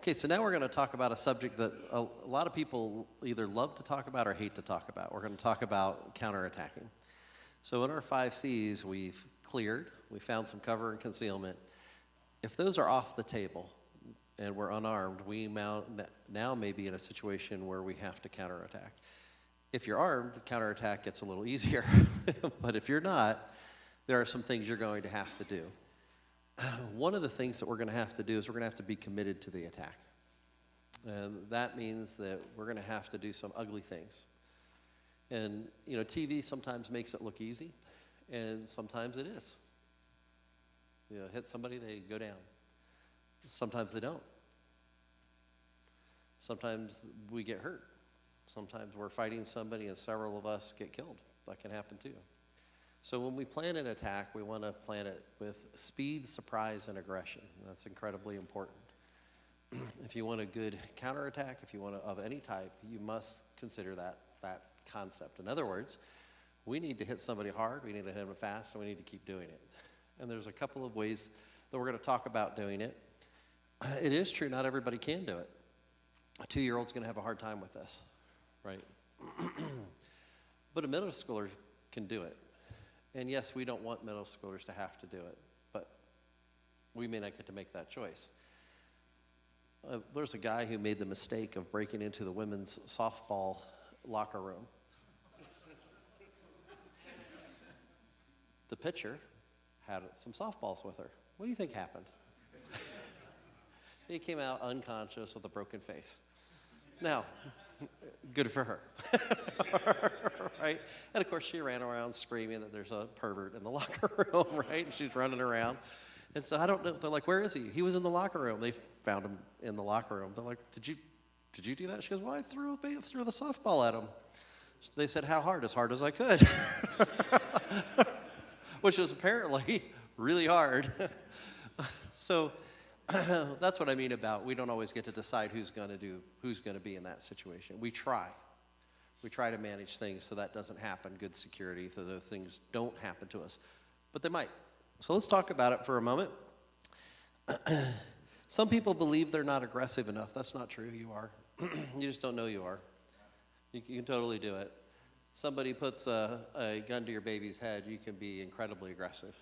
Okay, so now we're going to talk about a subject that a lot of people either love to talk about or hate to talk about. We're going to talk about counterattacking. So in our 5 C's, we've cleared, we found some cover and concealment. If those are off the table and we're unarmed, we now may be in a situation where we have to counterattack. If you're armed, the counterattack gets a little easier. But if you're not, there are some things you're going to have to do. One of the things that we're going to have to do is we're going to have to be committed to the attack. And that means that we're going to have to do some ugly things. And, you know, TV sometimes makes it look easy, and sometimes it is. You know, hit somebody, they go down. Sometimes they don't. Sometimes we get hurt. Sometimes we're fighting somebody and several of us get killed. That can happen too. So when we plan an attack, we want to plan it with speed, surprise, and aggression. That's incredibly important. If you want a good counterattack, if you want of any type, you must consider that concept. In other words, we need to hit somebody hard, we need to hit them fast, and we need to keep doing it. And there's a couple of ways that we're going to talk about doing it. It is true, not everybody can do it. A 2-year-old's going to have a hard time with this, right? But a middle schooler can do it. And yes, we don't want middle schoolers to have to do it, but we may not get to make that choice. There's a guy who made the mistake of breaking into the women's softball locker room. The pitcher had some softballs with her. What do you think happened? He came out unconscious with a broken face. Now, good for her, right? And of course, she ran around screaming that there's a pervert in the locker room, right? And she's running around. And so I don't know, they're like, where is he? He was in the locker room. They found him in the locker room. They're like, did you do that? She goes, well, I threw the softball at him. So they said, how hard? As hard as I could. Which was apparently really hard. So that's what I mean about we don't always get to decide who's going to be in that situation. We try to manage things so that doesn't happen, good security, so those things don't happen to us. But they might. So let's talk about it for a moment. Some people believe they're not aggressive enough. That's not true. You are. You just don't know you are. You can totally do it. Somebody puts a gun to your baby's head, you can be incredibly aggressive.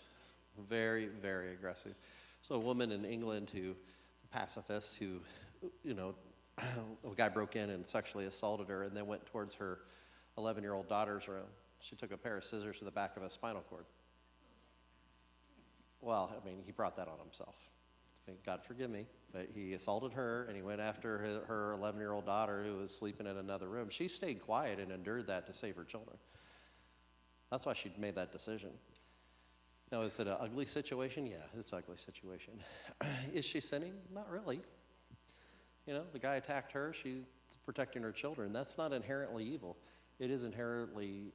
Very, very aggressive. So a woman in England a pacifist who, you know, a guy broke in and sexually assaulted her and then went towards her 11-year-old daughter's room. She took a pair of scissors to the back of a spinal cord. Well, I mean, he brought that on himself. God forgive me, but he assaulted her and he went after her 11-year-old daughter who was sleeping in another room. She stayed quiet and endured that to save her children. That's why she made that decision. Now, is it an ugly situation? Yeah, it's an ugly situation. Is she sinning? Not really. You know, the guy attacked her. She's protecting her children. That's not inherently evil. It is inherently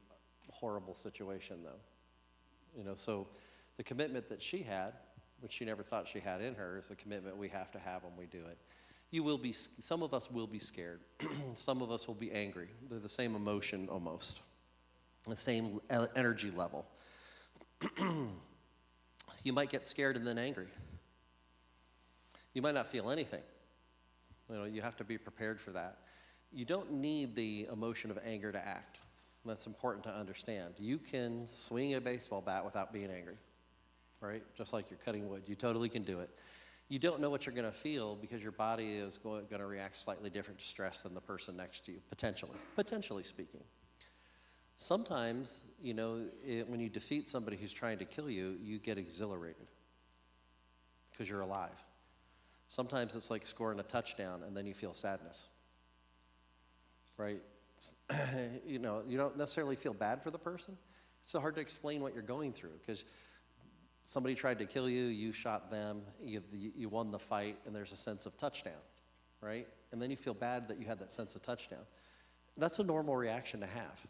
a horrible situation, though. You know, so the commitment that she had, which she never thought she had in her, is the commitment we have to have when we do it. Some of us will be scared. Some of us will be angry. They're the same emotion almost, the same energy level. You might get scared and then angry. You might not feel anything. You know, you have to be prepared for that. You don't need the emotion of anger to act. That's important to understand. You can swing a baseball bat without being angry, right? Just like you're cutting wood. You totally can do it. You don't know what you're going to feel because your body is going to react slightly different to stress than the person next to you, potentially speaking. Sometimes, you know, when you defeat somebody who's trying to kill you, you get exhilarated because you're alive. Sometimes it's like scoring a touchdown and then you feel sadness, right? You know, you don't necessarily feel bad for the person. It's so hard to explain what you're going through because somebody tried to kill you, you shot them, you won the fight, and there's a sense of touchdown, right? And then you feel bad that you had that sense of touchdown. That's a normal reaction to have.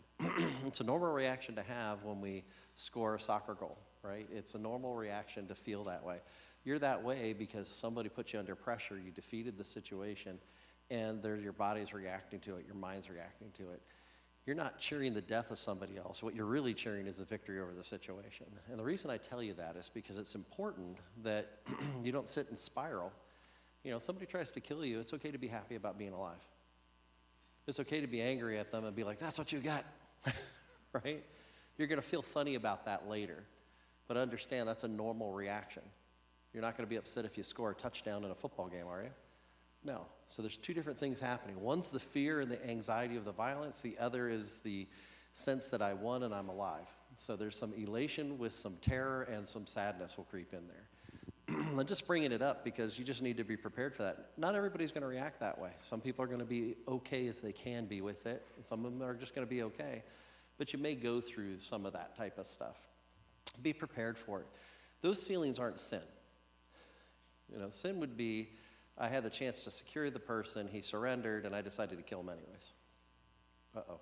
It's a normal reaction to have when we score a soccer goal, right? It's a normal reaction to feel that way. You're that way because somebody put you under pressure, you defeated the situation, and your body's reacting to it, your mind's reacting to it. You're not cheering the death of somebody else. What you're really cheering is the victory over the situation. And the reason I tell you that is because it's important that you don't sit and spiral. Somebody tries to kill you, it's okay to be happy about being alive. It's okay to be angry at them and be like, that's what you got, right? You're going to feel funny about that later, but understand that's a normal reaction. You're not going to be upset if you score a touchdown in a football game, are you? No. So there's two different things happening. One's the fear and the anxiety of the violence. The other is the sense that I won and I'm alive. So there's some elation with some terror, and some sadness will creep in there. I'm just bringing it up because you just need to be prepared for that. Not everybody's going to react that way. Some people are going to be okay as they can be with it, and some of them are just going to be okay. But you may go through some of that type of stuff. Be prepared for it. Those feelings aren't sin. Sin would be, I had the chance to secure the person, he surrendered, and I decided to kill him anyways. Uh-oh.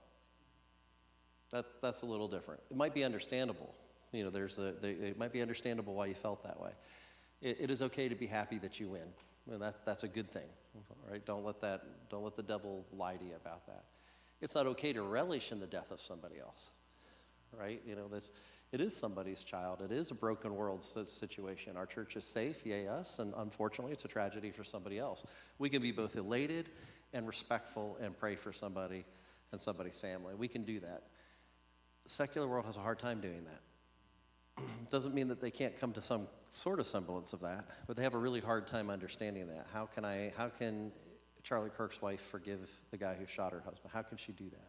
That's a little different. It might be understandable. It might be understandable why you felt that way. It is okay to be happy that you win. That's a good thing, right? Don't let the devil lie to you about that. It's not okay to relish in the death of somebody else, right? It is somebody's child. It is a broken world situation. Our church is safe, yay us, and unfortunately it's a tragedy for somebody else. We can be both elated and respectful and pray for somebody and somebody's family. We can do that. The secular world has a hard time doing that. Doesn't mean that they can't come to some sort of semblance of that, but they have a really hard time understanding that. How can Charlie Kirk's wife forgive the guy who shot her husband? How can she do that?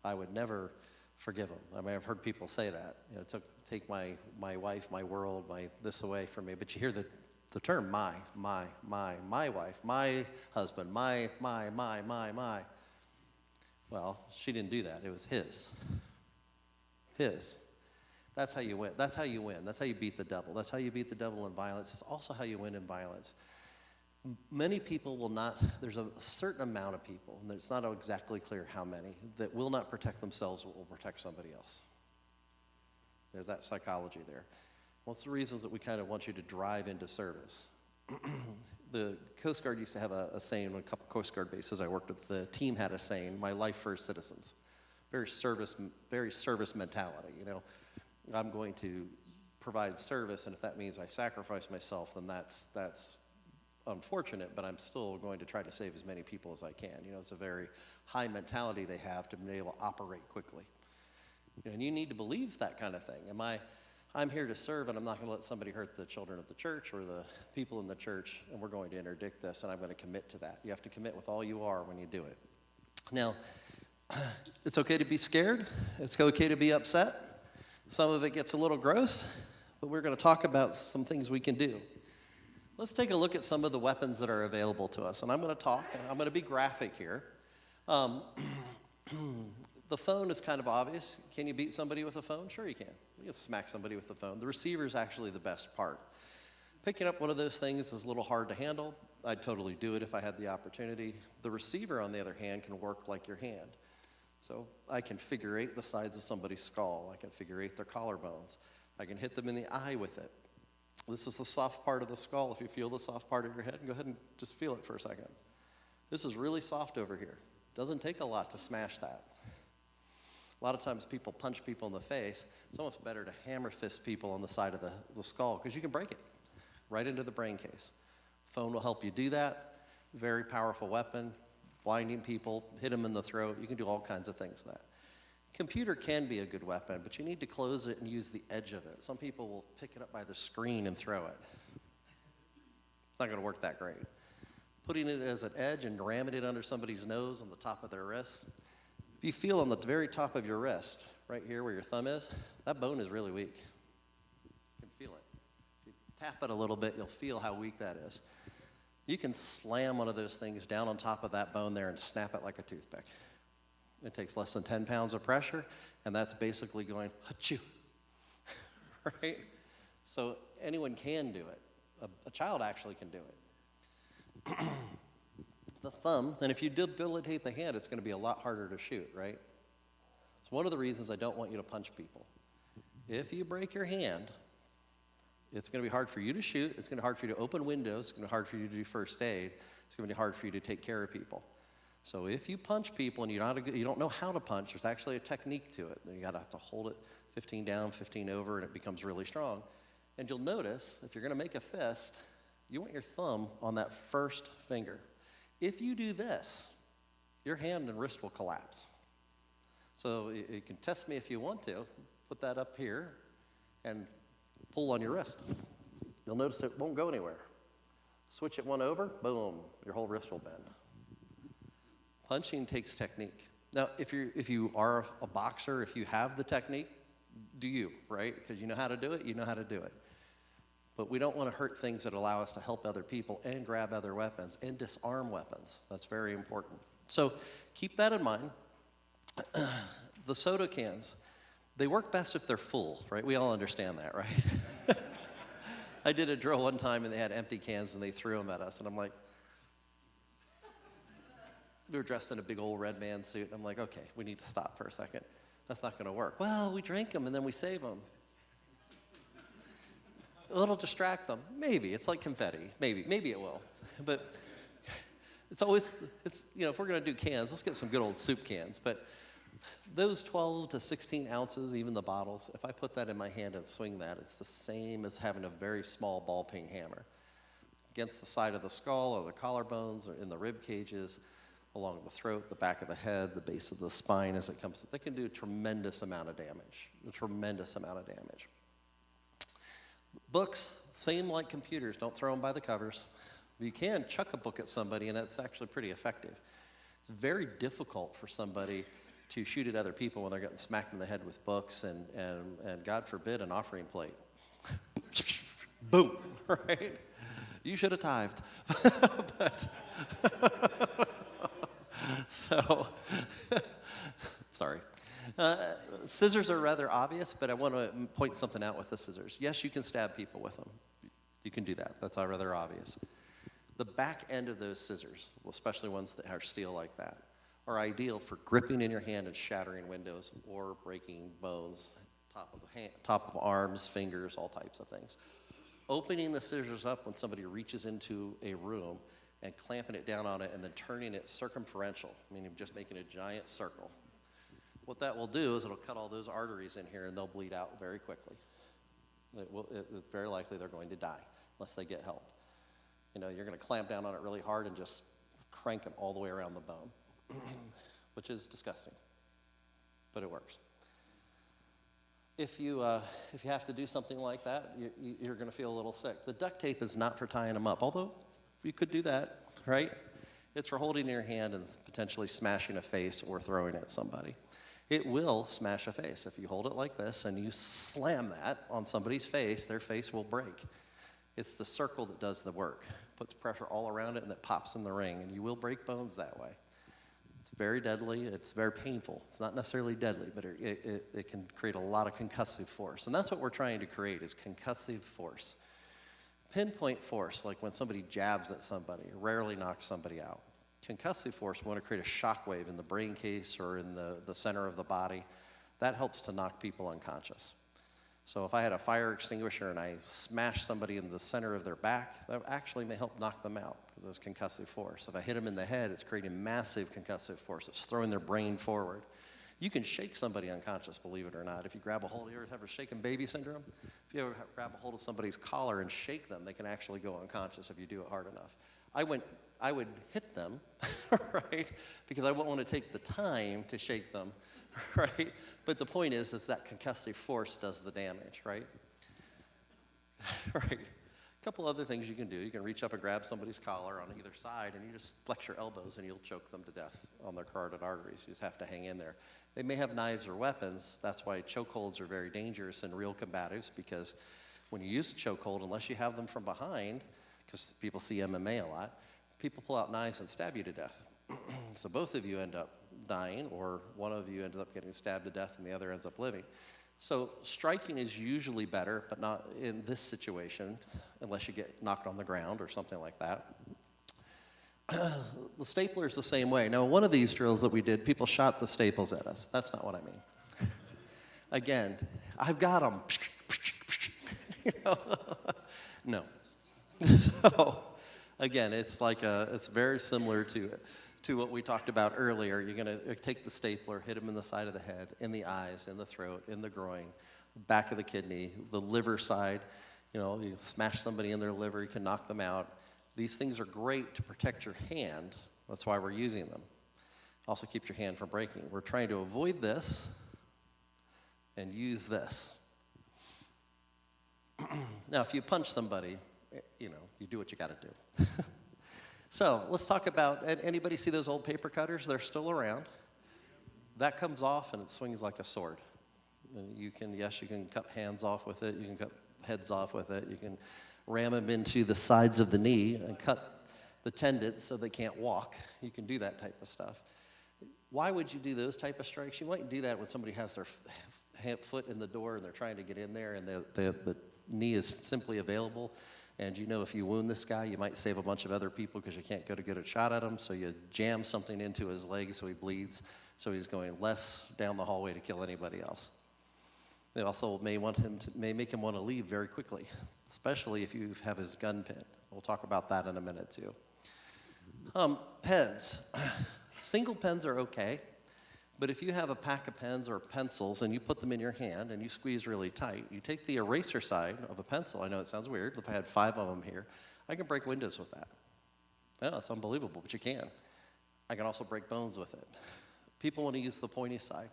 I would never forgive him. I mean, I've heard people say that. Take my wife, my world, this away from me. But you hear the term my wife, my husband, my. Well, she didn't do that. It was his. His. That's how you win. That's how you win. That's how you beat the devil. That's how you beat the devil in violence. It's also how you win in violence. Many people will not, there's a certain amount of people, and it's not exactly clear how many, that will not protect themselves but will protect somebody else. There's that psychology there. What's the reasons that we kind of want you to drive into service? The Coast Guard used to have a saying on a couple Coast Guard bases I worked with. The team had a saying, my life for citizens. Very service mentality, I'm going to provide service, and if that means I sacrifice myself, then that's unfortunate, but I'm still going to try to save as many people as I can. It's a very high mentality they have to be able to operate quickly. And you need to believe that kind of thing. I'm here to serve, and I'm not going to let somebody hurt the children of the church or the people in the church, and we're going to interdict this, and I'm going to commit to that. You have to commit with all you are when you do it. Now, it's okay to be scared. It's okay to be upset. Some of it gets a little gross, but we're going to talk about some things we can do. Let's take a look at some of the weapons that are available to us. And I'm going to talk, and I'm going to be graphic here. The phone is kind of obvious. Can you beat somebody with a phone? Sure you can. You can smack somebody with the phone. The receiver is actually the best part. Picking up one of those things is a little hard to handle. I'd totally do it if I had the opportunity. The receiver, on the other hand, can work like your hand. So I can figure eight the sides of somebody's skull. I can figure eight their collarbones. I can hit them in the eye with it. This is the soft part of the skull. If you feel the soft part of your head, go ahead and just feel it for a second. This is really soft over here. Doesn't take a lot to smash that. A lot of times people punch people in the face. It's almost better to hammer fist people on the side of the skull because you can break it right into the brain case. Phone will help you do that. Very powerful weapon. Blinding people, hit them in the throat. You can do all kinds of things with that. Computer can be a good weapon, but you need to close it and use the edge of it. Some people will pick it up by the screen and throw it. It's not going to work that great. Putting it as an edge and ramming it under somebody's nose on the top of their wrist. If you feel on the very top of your wrist, right here where your thumb is, that bone is really weak. You can feel it. If you tap it a little bit, you'll feel how weak that is. You can slam one of those things down on top of that bone there and snap it like a toothpick. It takes less than 10 pounds of pressure, and that's basically going, achoo, right? So anyone can do it. A child actually can do it. The thumb, and if you debilitate the hand, it's going to be a lot harder to shoot, right? It's one of the reasons I don't want you to punch people. If you break your hand, it's going to be hard for you to shoot. It's going to be hard for you to open windows. It's going to be hard for you to do first aid. It's going to be hard for you to take care of people. So if you punch people and you don't know how to punch, there's actually a technique to it. You got to have to hold it 15 down, 15 over, and it becomes really strong. And you'll notice, if you're going to make a fist, You want your thumb on that first finger. If you do this, your hand and wrist will collapse. So you can test me if you want to. Put that up here and pull on your wrist. You'll notice it won't go anywhere. Switch it one over, boom, your whole wrist will bend. Punching takes technique. Now, if you are a boxer, if you have the technique, do you, right? Because you know how to do it, you know how to do it. But we don't want to hurt things that allow us to help other people and grab other weapons and disarm weapons. That's very important. So keep that in mind. The soda cans, they work best if they're full, right? We all understand that, right? I did a drill one time and they had empty cans and they threw them at us. And I'm like, we were dressed in a big old red man suit. And I'm like, okay, we need to stop for a second. That's not going to work. Well, we drink them and then we save them. It'll distract them. Maybe. It's like confetti. Maybe it will. But it's if we're going to do cans, let's get some good old soup cans. But those 12 to 16 ounces, even the bottles, if I put that in my hand and swing that, it's the same as having a very small ball-peen hammer against the side of the skull or the collarbones or in the rib cages, along the throat, the back of the head, the base of the spine as it comes. They can do a tremendous amount of damage, Books, same like computers. Don't throw them by the covers. You can chuck a book at somebody, and that's actually pretty effective. It's very difficult for somebody to shoot at other people when they're getting smacked in the head with books and God forbid, an offering plate. Boom, right? You should have tithed. Sorry. Scissors are rather obvious, but I want to point something out with the scissors. Yes, you can stab people with them. You can do that. That's rather obvious. The back end of those scissors, especially ones that are steel like that, are ideal for gripping in your hand and shattering windows or breaking bones, top of arms, fingers, all types of things. Opening the scissors up when somebody reaches into a room and clamping it down on it and then turning it circumferential, meaning just making a giant circle. What that will do is it'll cut all those arteries in here and they'll bleed out very quickly. It's very likely they're going to die unless they get help. You're going to clamp down on it really hard and just crank it all the way around the bone, which is disgusting, but it works. If you have to do something like that, you're going to feel a little sick. The duct tape is not for tying them up, although you could do that, right? It's for holding in your hand and potentially smashing a face or throwing at somebody. It will smash a face. If you hold it like this and you slam that on somebody's face, their face will break. It's the circle that does the work, puts pressure all around it, and it pops in the ring, and you will break bones that way. It's very deadly. It's very painful. It's not necessarily deadly, but it can create a lot of concussive force, and that's what we're trying to create is concussive force. Pinpoint force, like when somebody jabs at somebody, rarely knocks somebody out. Concussive force, we want to create a shock wave in the brain case or in the center of the body. That helps to knock people unconscious. So if I had a fire extinguisher and I smash somebody in the center of their back, that actually may help knock them out because there's concussive force. If I hit them in the head, it's creating massive concussive force. It's throwing their brain forward. You can shake somebody unconscious, believe it or not. If you grab a hold, you ever have a shaken baby syndrome? If you ever grab a hold of somebody's collar and shake them, they can actually go unconscious if you do it hard enough. I would hit them, right? Because I wouldn't want to take the time to shake them, right? But the point is that concussive force does the damage, right? Right. A couple other things you can do. You can reach up and grab somebody's collar on either side, and you just flex your elbows, and you'll choke them to death on their carotid arteries. You just have to hang in there. They may have knives or weapons. That's why chokeholds are very dangerous in real combatives, because when you use a chokehold, unless you have them from behind, because people see MMA a lot, people pull out knives and stab you to death. So both of you end up dying, or one of you ends up getting stabbed to death and the other ends up living. So striking is usually better, but not in this situation, unless you get knocked on the ground or something like that. The stapler is the same way. Now, one of these drills that we did, people shot the staples at us. That's not what I mean. Again, I've got them. No. So, again, it's very similar to what we talked about earlier. You're going to take the stapler, hit them in the side of the head, in the eyes, in the throat, in the groin, back of the kidney, the liver side. You know, you smash somebody in their liver, you can knock them out. These things are great to protect your hand. That's why we're using them. Also keep your hand from breaking. We're trying to avoid this and use this. Now, if you punch somebody, you know, you do what you got to do. So let's talk about, anybody see those old paper cutters? They're still around. That comes off and it swings like a sword. And you can cut hands off with it. You can cut heads off with it. You can ram them into the sides of the knee and cut the tendons so they can't walk. You can do that type of stuff. Why would you do those type of strikes? You might do that when somebody has their foot in the door and they're trying to get in there and the knee is simply available. And you know if you wound this guy, you might save a bunch of other people because you can't go to get a shot at him. So you jam something into his leg so he bleeds. So he's going less down the hallway to kill anybody else. They also may make him want to leave very quickly, especially if you have his gun pin. We'll talk about that in a minute too. Pens. Single pens are okay, but if you have a pack of pens or pencils and you put them in your hand and you squeeze really tight, you take the eraser side of a pencil. I know it sounds weird. If I had 5 of them here, I can break windows with that. Yeah, it's unbelievable, but you can. I can also break bones with it. People want to use the pointy side.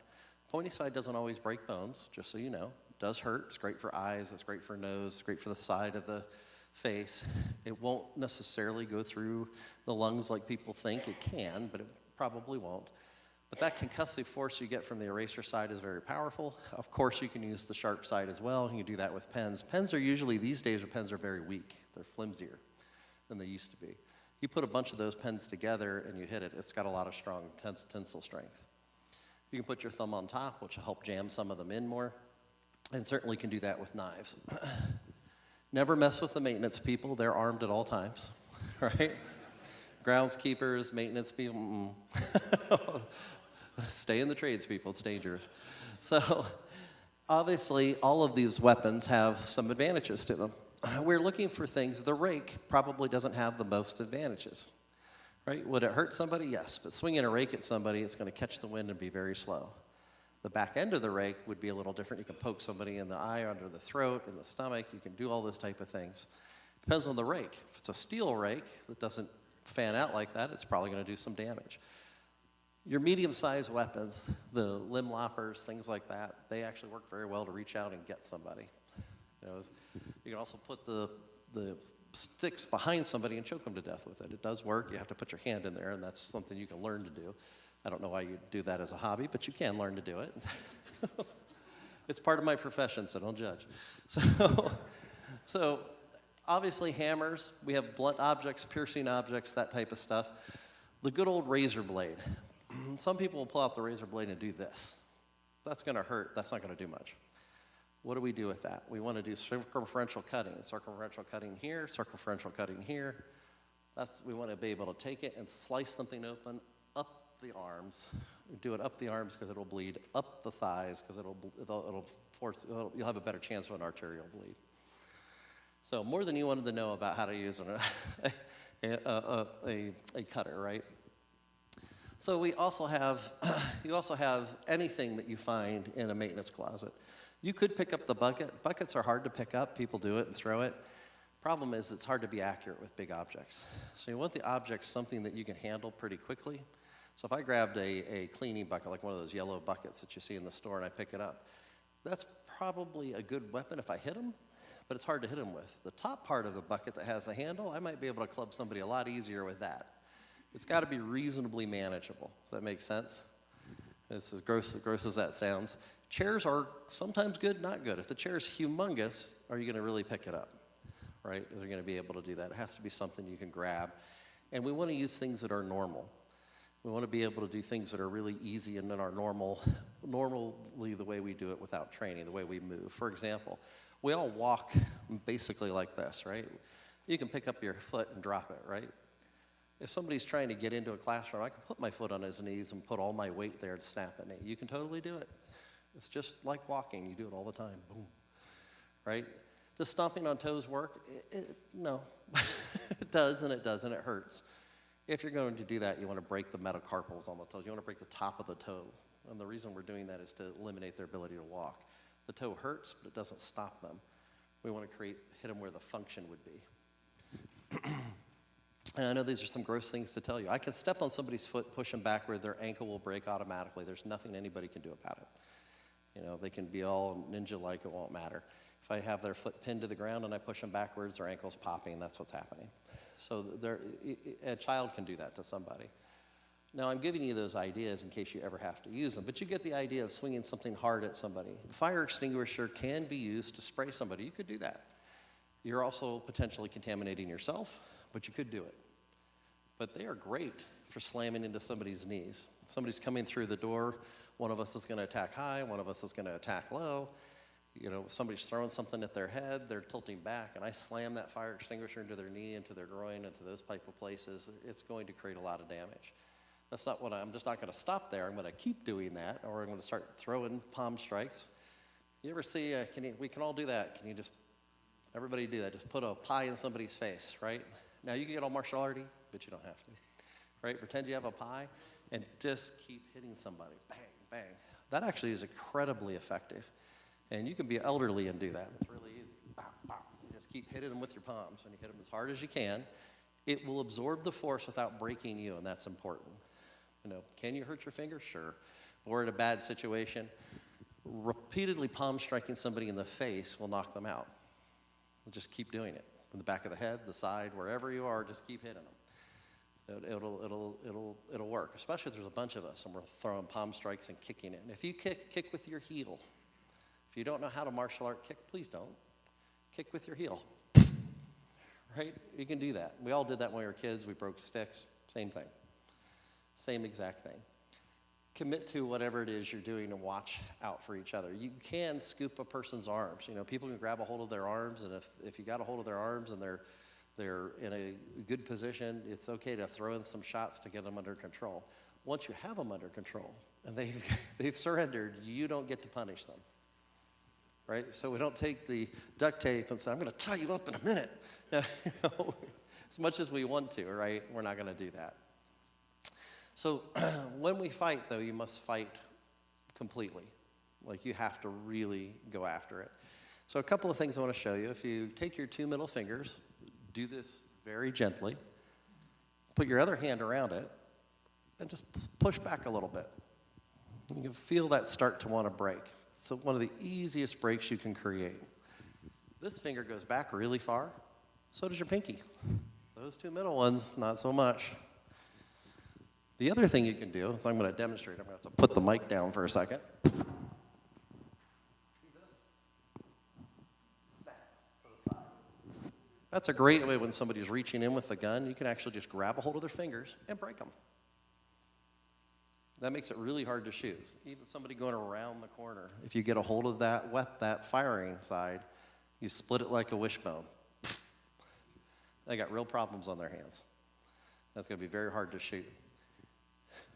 Pointy side doesn't always break bones, just so you know. It does hurt. It's great for eyes. It's great for nose. It's great for the side of the face. It won't necessarily go through the lungs like people think. It can, but it probably won't. But that concussive force you get from the eraser side is very powerful. Of course, you can use the sharp side as well. You can do that with pens. Pens are usually, these days, pens are very weak. They're flimsier than they used to be. You put a bunch of those pens together and you hit it, it's got a lot of strong tensile strength. You can put your thumb on top, which will help jam some of them in more, and certainly can do that with knives. Never mess with the maintenance people. They're armed at all times, right? Groundskeepers, maintenance people, stay in the trades, people. It's dangerous. So obviously, all of these weapons have some advantages to them. We're looking for things. The rake probably doesn't have the most advantages, right? Would it hurt somebody? Yes, but swinging a rake at somebody, it's going to catch the wind and be very slow. The back end of the rake would be a little different. You can poke somebody in the eye, or under the throat, in the stomach. You can do all those type of things. Depends on the rake. If it's a steel rake that doesn't fan out like that, it's probably going to do some damage. Your medium-sized weapons, the limb loppers, things like that, they actually work very well to reach out and get somebody. You know, you can also put the sticks behind somebody and choke them to death with it. It does work. You have to put your hand in there, and that's something you can learn to do. I don't know why you do that as a hobby, but you can learn to do it. It's part of my profession, so don't judge. So obviously hammers, we have blunt objects, piercing objects, that type of stuff. The good old razor blade. Some people will pull out the razor blade and do this. That's going to hurt. That's not going to do much. What do we do with that? We want to do circumferential cutting. Circumferential cutting here, circumferential cutting here. We want to be able to take it and slice something open up the arms. Do it up the arms because it'll bleed, up the thighs because you'll have a better chance of an arterial bleed. So more than you wanted to know about how to use a cutter, right? So you also have anything that you find in a maintenance closet. You could pick up the bucket. Buckets are hard to pick up. People do it and throw it. Problem is it's hard to be accurate with big objects. So you want the object something that you can handle pretty quickly. So if I grabbed a cleaning bucket, like one of those yellow buckets that you see in the store, and I pick it up, that's probably a good weapon if I hit them, but it's hard to hit them with. The top part of the bucket that has a handle, I might be able to club somebody a lot easier with that. It's got to be reasonably manageable. Does that make sense? It's as gross as that sounds. Chairs are sometimes good, not good. If the chair is humongous, are you going to really pick it up, right? Are you going to be able to do that? It has to be something you can grab. And we want to use things that are normal. We want to be able to do things that are really easy and that are normally the way we do it without training, the way we move. For example, we all walk basically like this, right? You can pick up your foot and drop it, right? If somebody's trying to get into a classroom, I can put my foot on his knees and put all my weight there and snap at me. You can totally do it. It's just like walking. You do it all the time. Boom. Right? Does stomping on toes work? No. It does and it doesn't. It hurts. If you're going to do that, you want to break the metacarpals on the toes. You want to break the top of the toe. And the reason we're doing that is to eliminate their ability to walk. The toe hurts, but it doesn't stop them. We want to hit them where the function would be. And I know these are some gross things to tell you. I can step on somebody's foot, push them backward, their ankle will break automatically. There's nothing anybody can do about it. You know, they can be all ninja-like, it won't matter. If I have their foot pinned to the ground and I push them backwards, their ankle's popping, that's what's happening. So a child can do that to somebody. Now, I'm giving you those ideas in case you ever have to use them, but you get the idea of swinging something hard at somebody. A fire extinguisher can be used to spray somebody. You could do that. You're also potentially contaminating yourself, but you could do it. But they are great for slamming into somebody's knees. Somebody's coming through the door, one of us is going to attack high, one of us is going to attack low. You know, somebody's throwing something at their head, they're tilting back, and I slam that fire extinguisher into their knee, into their groin, into those type of places. It's going to create a lot of damage. That's not what I'm just not going to stop there. I'm going to keep doing that, or I'm going to start throwing palm strikes. You ever see, we can all do that. Can you just, everybody do that. Just put a pie in somebody's face, right? Now, you can get all martial arty, but you don't have to, right? Pretend you have a pie and just keep hitting somebody. Bang, bang. That actually is incredibly effective. And you can be elderly and do that. It's really easy. Bow, bow. You just keep hitting them with your palms, and you hit them as hard as you can. It will absorb the force without breaking you, and that's important. You know, can you hurt your finger? Sure. Or in a bad situation, repeatedly palm striking somebody in the face will knock them out. Just keep doing it. In the back of the head, the side, wherever you are, just keep hitting them. It'll work, especially if there's a bunch of us and we're throwing palm strikes and kicking it. And if you kick with your heel. If you don't know how to martial art kick, please don't. Kick with your heel. Right? You can do that. We all did that when we were kids. We broke sticks. Same thing. Same exact thing. Commit to whatever it is you're doing and watch out for each other. You can scoop a person's arms. You know, people can grab a hold of their arms, and if you got a hold of their arms and they're in a good position, it's okay to throw in some shots to get them under control. Once you have them under control and they've surrendered, you don't get to punish them. Right? So we don't take the duct tape and say, I'm going to tie you up in a minute. Now, you know, as much as we want to, right? We're not going to do that. So when we fight, though, you must fight completely. Like, you have to really go after it. So a couple of things I want to show you. If you take your two middle fingers, do this very gently. Put your other hand around it, and just push back a little bit. You can feel that start to want to break. It's one of the easiest breaks you can create. This finger goes back really far. So does your pinky. Those two middle ones, not so much. The other thing you can do, so I'm going to demonstrate. I'm going to have to put the mic down for a second. That's a great way when somebody's reaching in with a gun. You can actually just grab a hold of their fingers and break them. That makes it really hard to shoot. Even somebody going around the corner, if you get a hold of that firing side, you split it like a wishbone. They got real problems on their hands. That's going to be very hard to shoot.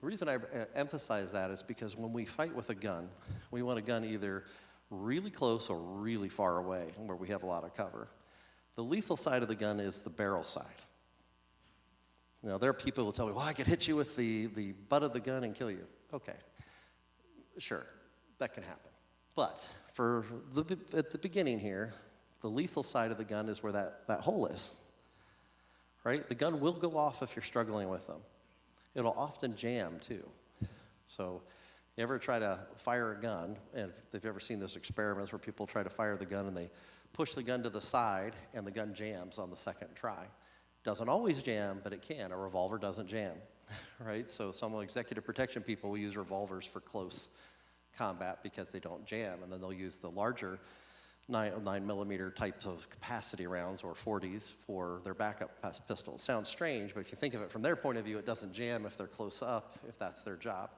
The reason I emphasize that is because when we fight with a gun, we want a gun either really close or really far away, where we have a lot of cover. The lethal side of the gun is the barrel side. Now, there are people who will tell me, well, I could hit you with the butt of the gun and kill you. Okay, sure, that can happen. But at the beginning here, the lethal side of the gun is where that hole is, right? The gun will go off if you're struggling with them. It'll often jam, too. So you ever try to fire a gun, and if you've ever seen those experiments where people try to fire the gun and they push the gun to the side and the gun jams on the second try. Doesn't always jam, but it can. A revolver doesn't jam, right? So some executive protection people will use revolvers for close combat because they don't jam, and then they'll use the larger 9mm types of capacity rounds, or 40s, for their backup pistols. Sounds strange, but if you think of it from their point of view, it doesn't jam if they're close up, if that's their job.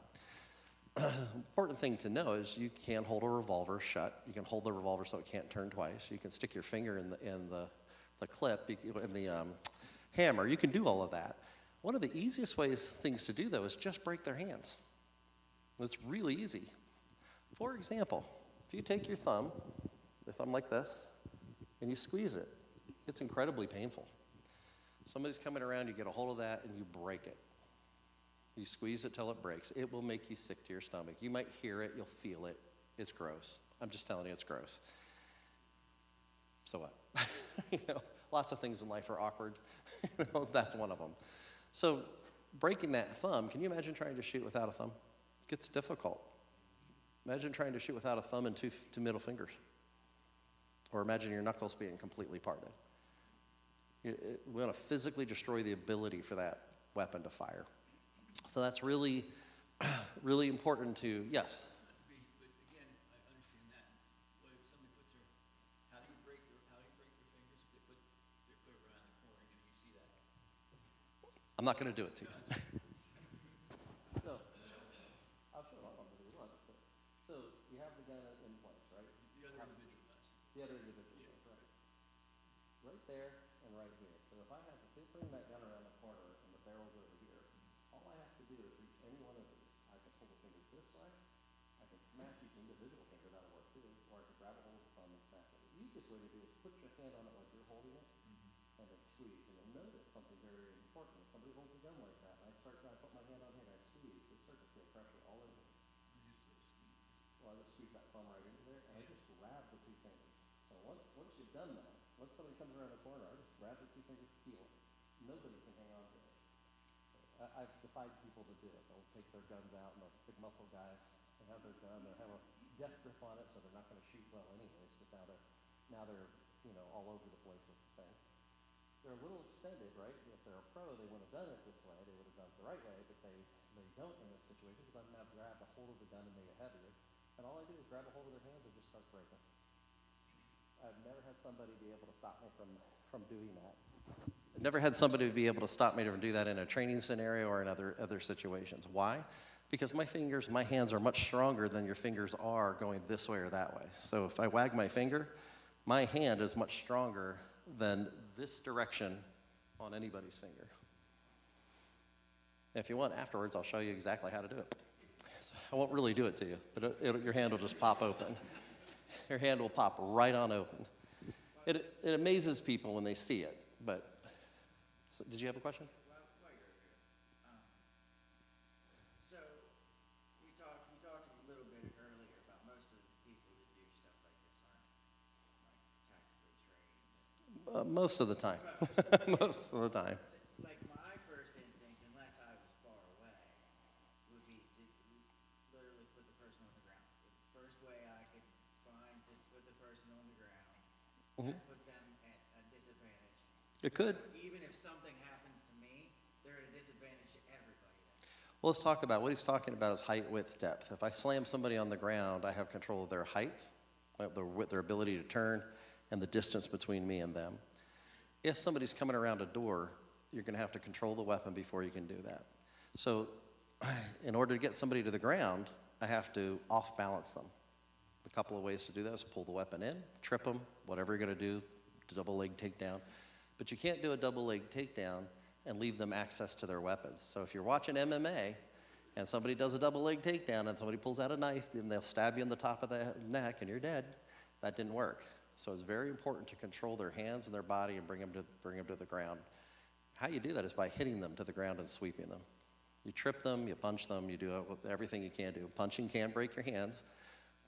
Important thing to know is you can hold a revolver shut. You can hold the revolver so it can't turn twice. You can stick your finger in the clip, in the hammer. You can do all of that. One of the easiest things to do, though, is just break their hands. It's really easy. For example, if you take your thumb like this, and you squeeze it, it's incredibly painful. Somebody's coming around, you get a hold of that, and you break it. You squeeze it till it breaks. It will make you sick to your stomach. You might hear it, you'll feel it. It's gross. I'm just telling you, it's gross. So what? Lots of things in life are awkward. That's one of them. So breaking that thumb, can you imagine trying to shoot without a thumb? It gets difficult. Imagine trying to shoot without a thumb and two middle fingers. Or imagine your knuckles being completely parted. We want to physically destroy the ability for that weapon to fire. So that's really, really important to, yes? But again, I understand that. What if somebody puts their, how do you break their fingers if they put it around the corner and you see that? I'm not going to do it to you. So, I'll show it all to you once. So you have the gun in place, right? The other individual does. The other individual does, right. Right there and right here. So if I have to bring that gun around the corner and the barrel's over here, all I have to do is reach any one of these. I can pull the fingers this way. I can smash each individual finger, that'll work too. Or I can grab a hold of the thumb and smash it. The easiest way to do it is put your hand on it like you're holding it, and then squeeze. And you'll notice something very important. If somebody holds a gun like that, and I put my hand on here and I squeeze, they start to feel pressure all over me. Well, I just squeeze that thumb right into there, and I just grab the two fingers. So once you've done that, once somebody comes around the corner, I just grab the two fingers, feel it. Nobody can hang on to it. I've defied people to do it. They'll take their guns out, and the big muscle guys, they have their gun, they have a death grip on it, so they're not going to shoot well anyways, but now they're all over the place with the thing. They're a little extended, right? If they're a pro, they would have done it this way. They would have done it the right way, but they don't in this situation because I've now grabbed a hold of the gun and made it heavier. And all I do is grab a hold of their hands and just start breaking. I've never had somebody be able to stop me from doing that. I've never had somebody be able to stop me from doing that in a training scenario or in other situations. Why? Because my hands are much stronger than your fingers are going this way or that way. So if I wag my finger, my hand is much stronger than this direction on anybody's finger. If you want afterwards, I'll show you exactly how to do it. I won't really do it to you, but your hand will just pop open. Your hand will pop right on open. It amazes people when they see it, but did you have a question? Well, you're here. So we talked a little bit earlier about most of the people that do stuff like this aren't like tactically trained. Most of the time. Most of the time. Like my first instinct, unless I was far away, would be to literally put the person on the ground. The first way I could find to put the person on the ground, that puts them at a disadvantage. It could. Even if something happens to me, they're at a disadvantage to everybody then. Well, let's talk about what he's talking about is height, width, depth. If I slam somebody on the ground, I have control of their height, their ability to turn, and the distance between me and them. If somebody's coming around a door, you're going to have to control the weapon before you can do that. So in order to get somebody to the ground, I have to off-balance them. A couple of ways to do that is pull the weapon in, trip them, whatever you're going to do, double leg takedown. But you can't do a double leg takedown and leave them access to their weapons. So if you're watching MMA and somebody does a double leg takedown and somebody pulls out a knife and they'll stab you in the top of the neck and you're dead, that didn't work. So it's very important to control their hands and their body and bring them to the ground. How you do that is by hitting them to the ground and sweeping them. You trip them, you punch them, you do everything you can do. Punching can break your hands,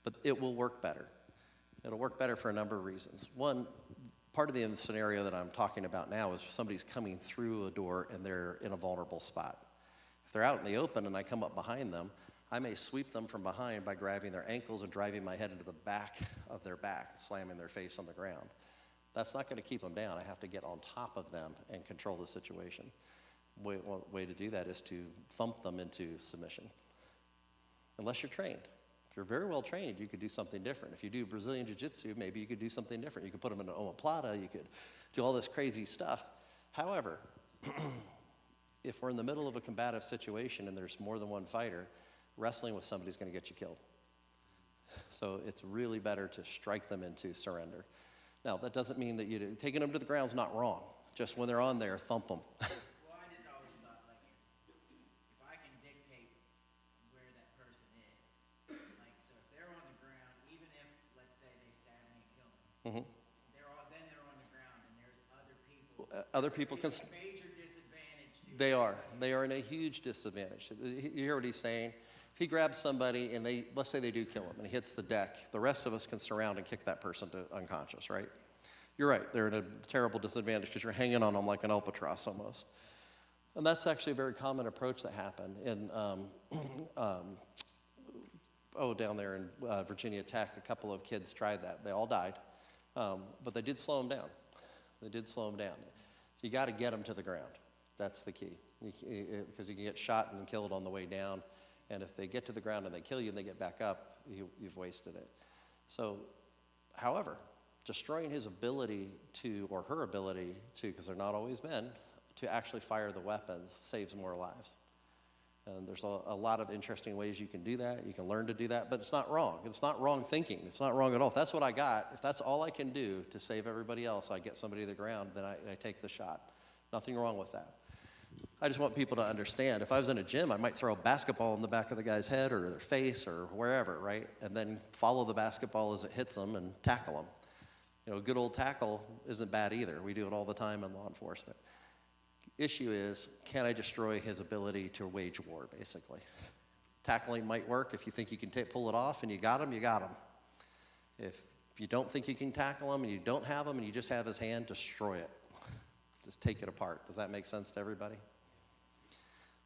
but it will work better. It'll work better for a number of reasons. One, part of the scenario that I'm talking about now is somebody's coming through a door and they're in a vulnerable spot. If they're out in the open and I come up behind them, I may sweep them from behind by grabbing their ankles and driving my head into the back of their back, slamming their face on the ground. That's not going to keep them down. I have to get on top of them and control the situation. One way to do that is to thump them into submission. Unless you're trained. If you're very well trained, you could do something different. If you do Brazilian Jiu-Jitsu, maybe you could do something different. You could put them in an omoplata, you could do all this crazy stuff. However, if we're in the middle of a combative situation and there's more than one fighter, wrestling with somebody is going to get you killed. So it's really better to strike them into surrender. Now, that doesn't mean that taking them to the ground is not wrong. Just when they're on there, thump them. Well, I just always thought, like, if I can dictate where that person is, like, so if they're on the ground, even if, let's say, they stab me and kill me, they're on the ground and there's other people. Other people can. Major disadvantage to They are. They are in a huge disadvantage. You hear what he's saying? If he grabs somebody and let's say they do kill him and he hits the deck, the rest of us can surround and kick that person to unconscious, right? You're right, they're at a terrible disadvantage because you're hanging on them like an albatross almost. And that's actually a very common approach that happened in, down there in Virginia Tech. A couple of kids tried that. They all died, but they did slow them down. They did slow them down. So you got to get them to the ground. That's the key, because you can get shot and killed on the way down. And if they get to the ground and they kill you and they get back up, you've wasted it. So, however, destroying his ability to, or her ability to, because they're not always men, to actually fire the weapons saves more lives. And there's a lot of interesting ways you can do that. You can learn to do that, but it's not wrong. It's not wrong thinking. It's not wrong at all. If that's what I got, if that's all I can do to save everybody else, I get somebody to the ground, then I take the shot. Nothing wrong with that. I just want people to understand, if I was in a gym, I might throw a basketball in the back of the guy's head or their face or wherever, right? And then follow the basketball as it hits them and tackle them. You know, a good old tackle isn't bad either. We do it all the time in law enforcement. Issue is, can I destroy his ability to wage war, basically? Tackling might work if you think you can pull it off and you got him, you got him. If you don't think you can tackle him and you don't have him and you just have his hand, destroy it. Just take it apart. Does that make sense to everybody?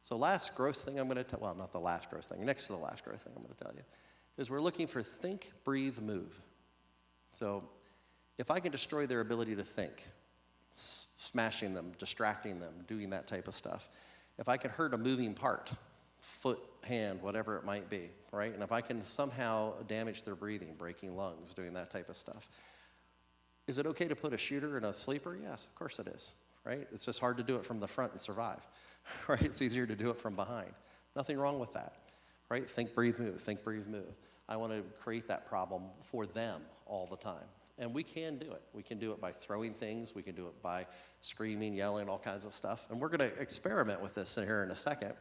So last gross thing I'm going to tell, well, not the last gross thing, next to the last gross thing I'm going to tell you, is we're looking for think, breathe, move. So if I can destroy their ability to think, smashing them, distracting them, doing that type of stuff. If I can hurt a moving part, foot, hand, whatever it might be, right? And if I can somehow damage their breathing, breaking lungs, doing that type of stuff. Is it okay to put a shooter in a sleeper? Yes, of course it is, right? It's just hard to do it from the front and survive, right? It's easier to do it from behind. Nothing wrong with that, right? Think, breathe, move, think, breathe, move. I want to create that problem for them all the time. And we can do it. We can do it by throwing things. We can do it by screaming, yelling, all kinds of stuff. And we're going to experiment with this here in a second.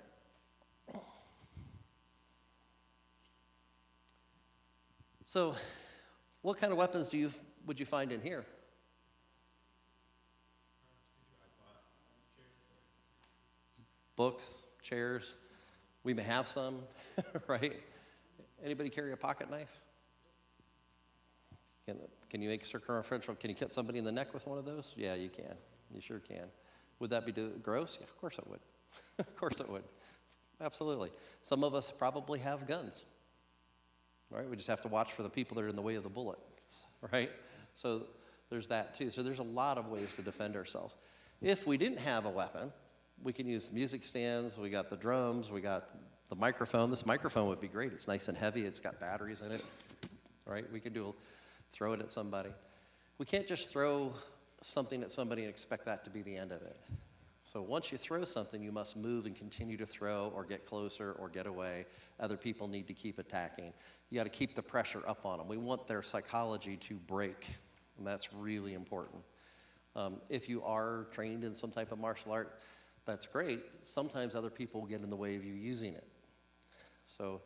So what kind of weapons would you find in here? Books, chairs. We may have some, right? Anybody carry a pocket knife? Can you make circumferential? Can you cut somebody in the neck with one of those? Yeah, you can. You sure can. Would that be gross? Yeah, of course it would. Of course it would. Absolutely. Some of us probably have guns, right? We just have to watch for the people that are in the way of the bullet, right? So there's that too. So there's a lot of ways to defend ourselves. If we didn't have a weapon, we can use music stands. We got the drums. We got the microphone. This microphone would be great. It's nice and heavy. It's got batteries in it, right? We could throw it at somebody. We can't just throw something at somebody and expect that to be the end of it. So once you throw something, you must move and continue to throw or get closer or get away. Other people need to keep attacking. You got to keep the pressure up on them. We want their psychology to break, and that's really important. If you are trained in some type of martial art, that's great. Sometimes other people get in the way of you using it. So,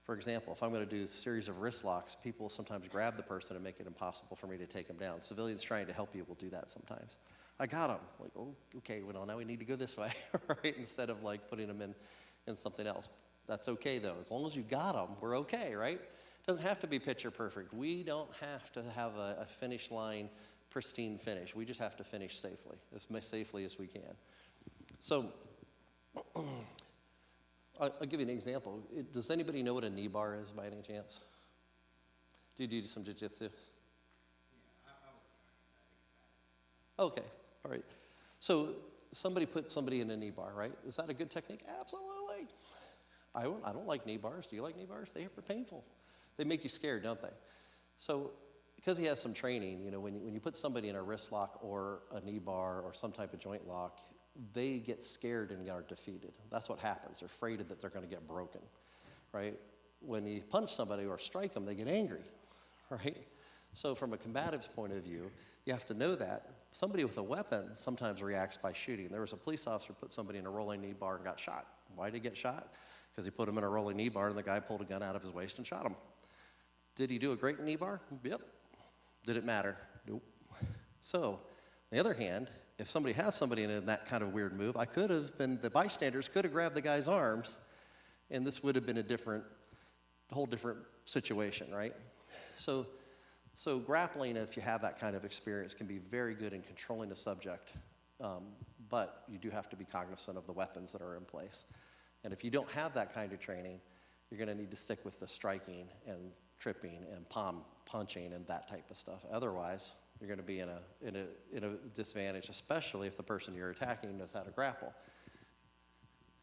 for example, if I'm going to do a series of wrist locks, people will sometimes grab the person and make it impossible for me to take them down. Civilians trying to help you will do that sometimes. I got him. Like, oh, okay, well, now we need to go this way, right? Instead of like putting them in something else. That's okay, though. As long as you got them, we're okay, right? It doesn't have to be picture perfect. We don't have to have a finish line, pristine finish. We just have to finish safely, as safely as we can. So, I'll give you an example. Does anybody know what a knee bar is by any chance? Do you do some jiu-jitsu? Yeah, I was the army, so I think about it. Okay, all right. So somebody put somebody in a knee bar, right? Is that a good technique? Absolutely. I don't like knee bars. Do you like knee bars? They are painful. They make you scared, don't they? So because he has some training, you know, when you put somebody in a wrist lock or a knee bar or some type of joint lock, they get scared and are defeated. That's what happens. They're afraid that they're going to get broken, right? When you punch somebody or strike them, they get angry, right? So from a combative's point of view, you have to know that somebody with a weapon sometimes reacts by shooting. There was a police officer who put somebody in a rolling knee bar and got shot. Why did he get shot? Because he put him in a rolling knee bar and the guy pulled a gun out of his waist and shot him. Did he do a great knee bar? Yep. Did it matter? Nope. So, on the other hand, if somebody has somebody in that kind of weird move, the bystanders could have grabbed the guy's arms, and this would have been a whole different situation, right? So So grappling, if you have that kind of experience, can be very good in controlling a subject, but you do have to be cognizant of the weapons that are in place. And if you don't have that kind of training, you're going to need to stick with the striking and tripping and palm punching and that type of stuff. Otherwise, you're going to be in a disadvantage, especially if the person you're attacking knows how to grapple.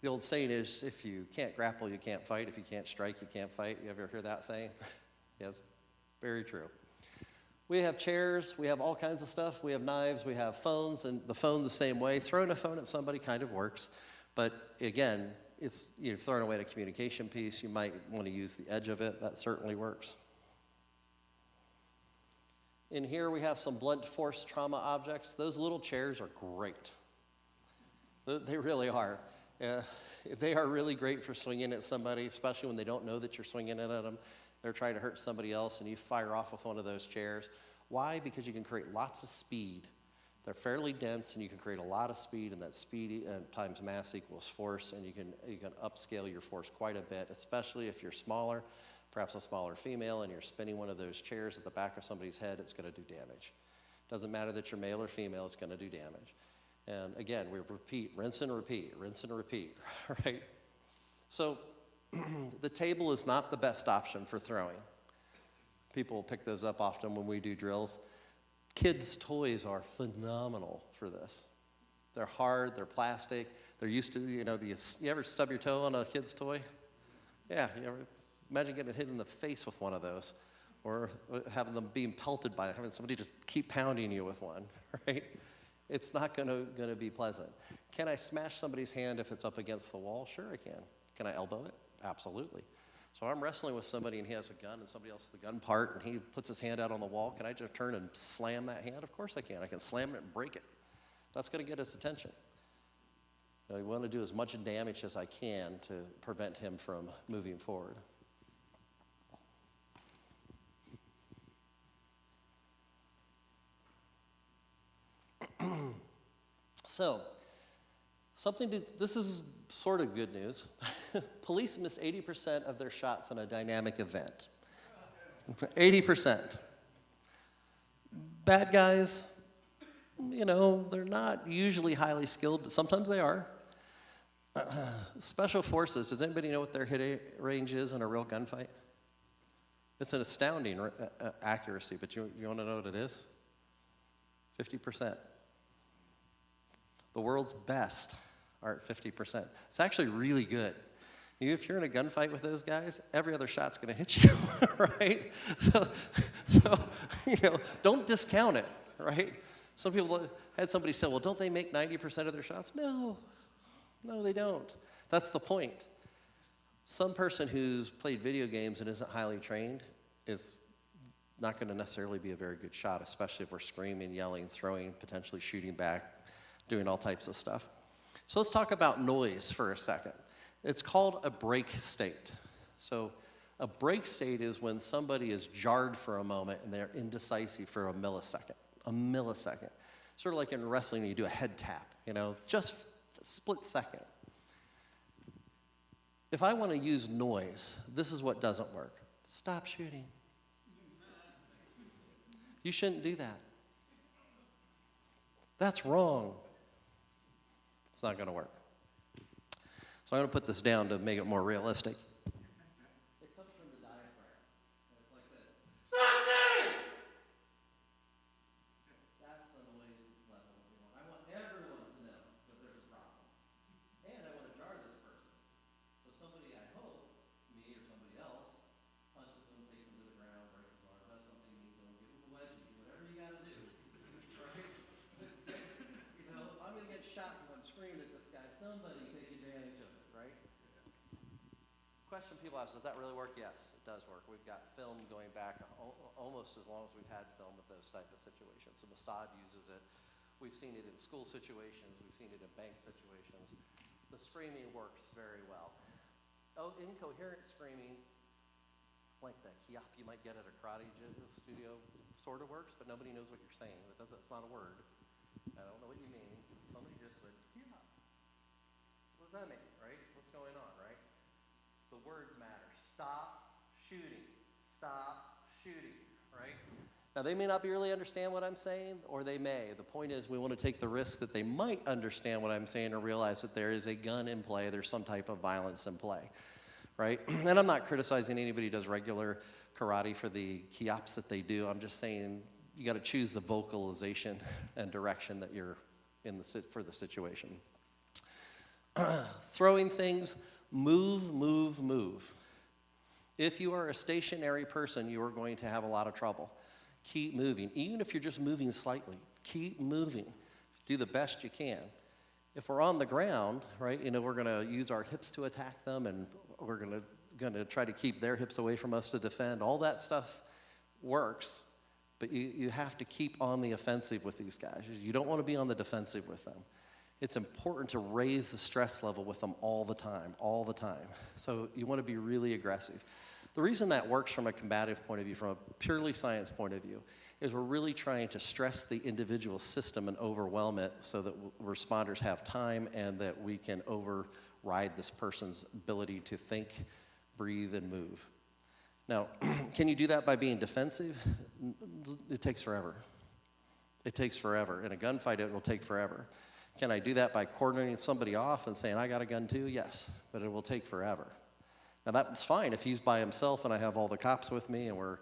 The old saying is, if you can't grapple, you can't fight. If you can't strike, you can't fight. You ever hear that saying? Yes, very true. We have chairs, we have all kinds of stuff. We have knives, we have phones, and the phone the same way. Throwing a phone at somebody kind of works, but again, it's, you're throwing away a communication piece. You might want to use the edge of it. That certainly works. In here we have some blunt force trauma objects. Those little chairs are great. They really are. They are really great for swinging at somebody, especially when they don't know that you're swinging it at them. They're trying to hurt somebody else, and you fire off with one of those chairs. Why? Because you can create lots of speed. They're fairly dense, and you can create a lot of speed, and that speed times mass equals force, and you can upscale your force quite a bit, especially if you're smaller, perhaps a smaller female, and you're spinning one of those chairs at the back of somebody's head. It's going to do damage. Doesn't matter that you're male or female, it's going to do damage. And again, we repeat, rinse and repeat, right? So the table is not the best option for throwing. People will pick those up often when we do drills. Kids' toys are phenomenal for this. They're hard, they're plastic, they're used to, you ever stub your toe on a kid's toy? Yeah, imagine getting hit in the face with one of those, or having them being pelted by it, having somebody just keep pounding you with one, right? It's not gonna be pleasant. Can I smash somebody's hand if it's up against the wall? Sure I can. Can I elbow it? Absolutely. So I'm wrestling with somebody and he has a gun and somebody else has the gun part and he puts his hand out on the wall. Can I just turn and slam that hand? Of course I can. I can slam it and break it. That's gonna get his attention. I want to do as much damage as I can to prevent him from moving forward. So, this is sort of good news. Police miss 80% of their shots in a dynamic event. 80%. Bad guys, they're not usually highly skilled, but sometimes they are. Special forces, does anybody know what their hit range is in a real gunfight? It's an astounding accuracy, but you want to know what it is? 50%. The world's best are at 50%. It's actually really good. If you're in a gunfight with those guys, every other shot's going to hit you, right? So don't discount it, right? Some people had somebody say, well, don't they make 90% of their shots? No, they don't. That's the point. Some person who's played video games and isn't highly trained is not going to necessarily be a very good shot, especially if we're screaming, yelling, throwing, potentially shooting back, doing all types of stuff. So let's talk about noise for a second. It's called a break state. So a break state is when somebody is jarred for a moment and they're indecisive for a millisecond. A millisecond. Sort of like in wrestling, you do a head tap, just a split second. If I want to use noise, this is what doesn't work. Stop shooting. You shouldn't do that. That's wrong. It's not going to work. So I'm going to put this down to make it more realistic. It comes from the diaphragm. And it's like this. Something! That's the noise level we want. I want everyone to know that there's a problem. And I want to jar this person. So somebody, I hope, me or somebody else, punches him, takes him to the ground, breaks his arm, does something mean to him, give him a wedgie, whatever you got to do. Right? If I'm going to get shot because I'm screaming at this guy, somebody take advantage of it, right? Question people ask, does that really work? Yes, it does work. We've got film going back almost as long as we've had film with those type of situations. So Mossad uses it. We've seen it in school situations. We've seen it in bank situations. The screaming works very well. Incoherent screaming, like the kiap you might get at a karate studio, sort of works, but nobody knows what you're saying. It's not a word. I don't know what you mean. Somebody just said, kiap. What does that mean, right? What's going on, right? The words matter. Stop shooting. Stop shooting, right? Now, they may not really understand what I'm saying, or they may. The point is we want to take the risk that they might understand what I'm saying or realize that there is a gun in play, there's some type of violence in play, right? And I'm not criticizing anybody who does regular karate for the kiops that they do. I'm just saying you got to choose the vocalization and direction that you're in for the situation. Throwing things, move, move, move. If you are a stationary person, you are going to have a lot of trouble. Keep moving. Even if you're just moving slightly, keep moving. Do the best you can. If we're on the ground, right, we're going to use our hips to attack them, and we're going to try to keep their hips away from us to defend. All that stuff works, but you have to keep on the offensive with these guys. You don't want to be on the defensive with them. It's important to raise the stress level with them all the time, all the time. So you want to be really aggressive. The reason that works from a combative point of view, from a purely science point of view, is we're really trying to stress the individual system and overwhelm it so that responders have time and that we can override this person's ability to think, breathe, and move. Now, can you do that by being defensive? It takes forever. It takes forever. In a gunfight, it will take forever. Can I do that by coordinating somebody off and saying, I got a gun too? Yes, but it will take forever. Now, that's fine if he's by himself and I have all the cops with me and we're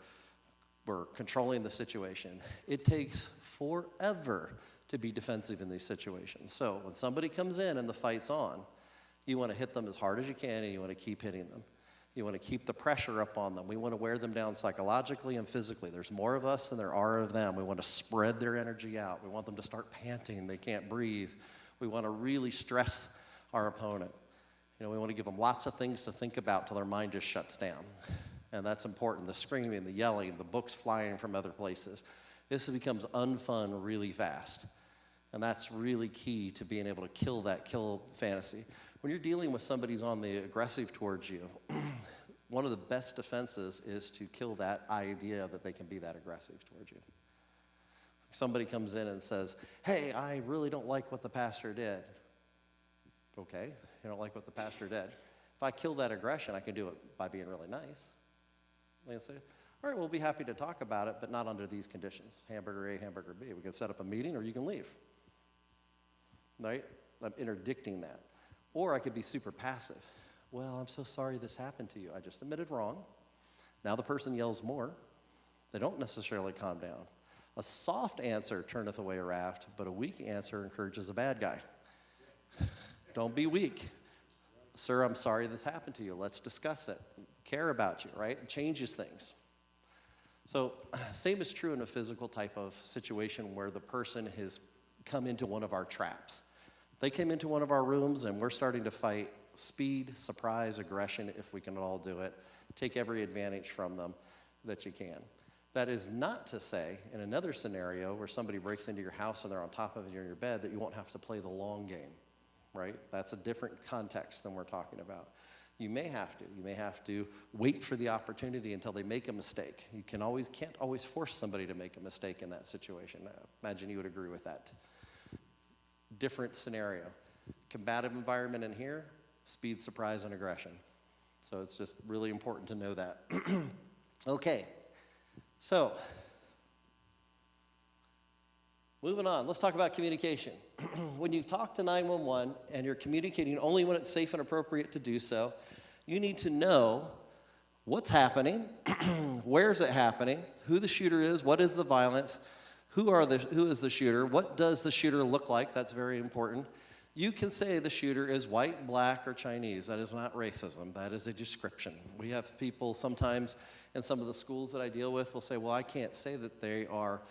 controlling the situation. It takes forever to be defensive in these situations. So when somebody comes in and the fight's on, you want to hit them as hard as you can and you want to keep hitting them. You want to keep the pressure up on them. We want to wear them down psychologically and physically. There's more of us than there are of them. We want to spread their energy out. We want them to start panting. They can't breathe. We want to really stress our opponent. We want to give them lots of things to think about till their mind just shuts down. And that's important. The screaming, the yelling, the books flying from other places. This becomes unfun really fast. And that's really key to being able to kill that kill fantasy. When you're dealing with somebody who's on the aggressive towards you, one of the best defenses is to kill that idea that they can be that aggressive towards you. Somebody comes in and says, hey, I really don't like what the pastor did. Okay, you don't like what the pastor did. If I kill that aggression, I can do it by being really nice. They can say, all right, we'll be happy to talk about it, but not under these conditions. Hamburger A, hamburger B. We can set up a meeting or you can leave. Right? I'm interdicting that. Or I could be super passive. Well, I'm so sorry this happened to you. I just admitted wrong. Now the person yells more. They don't necessarily calm down. A soft answer turneth away a wrath, but a weak answer encourages a bad guy. Don't be weak. Sir, I'm sorry this happened to you. Let's discuss it. Care about you, right? It changes things. So same is true in a physical type of situation where the person has come into one of our traps. They came into one of our rooms and we're starting to fight. Speed, surprise, aggression, if we can all do it. Take every advantage from them that you can. That is not to say, in another scenario where somebody breaks into your house and they're on top of you in your bed, that you won't have to play the long game, right? That's a different context than we're talking about. You may have to. You may have to wait for the opportunity until they make a mistake. You can't always force somebody to make a mistake in that situation. Imagine you would agree with that. Different scenario. Combative environment in here, speed, surprise, and aggression. So it's just really important to know that. Okay, so moving on, let's talk about communication. When you talk to 911 and you're communicating only when it's safe and appropriate to do so, you need to know what's happening, where is it happening, who the shooter is, what is the violence, who is the shooter, what does the shooter look like, that's very important. You can say the shooter is white, black, or Chinese. That is not racism. That is a description. We have people sometimes in some of the schools that I deal with will say, well, I can't say that they are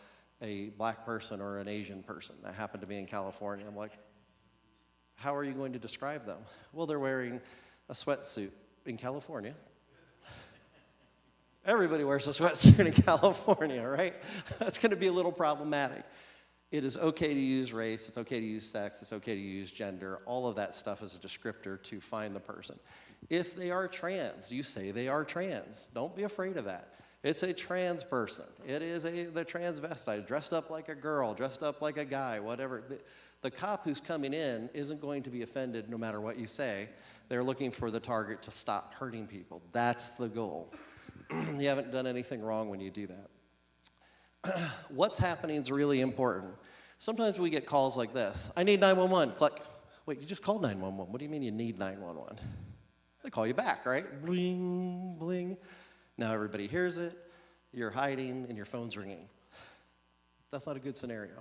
a black person or an Asian person. That happened to me in California. I'm like, how are you going to describe them? Well, they're wearing a sweatsuit in California. Everybody wears a sweatsuit in California, right? That's going to be a little problematic. It is okay to use race, it's okay to use sex, it's okay to use gender. All of that stuff is a descriptor to find the person. If they are trans, you say they are trans. Don't be afraid of that. It's a trans person. It is the transvestite, dressed up like a girl, dressed up like a guy, whatever. The cop who's coming in isn't going to be offended no matter what you say. They're looking for the target to stop hurting people. That's the goal. You haven't done anything wrong when you do that. What's happening is really important. Sometimes we get calls like this. I need 911. Click. Wait, you just called 911. What do you mean you need 911? They call you back, right? Bling, bling. Now everybody hears it. You're hiding and your phone's ringing. That's not a good scenario.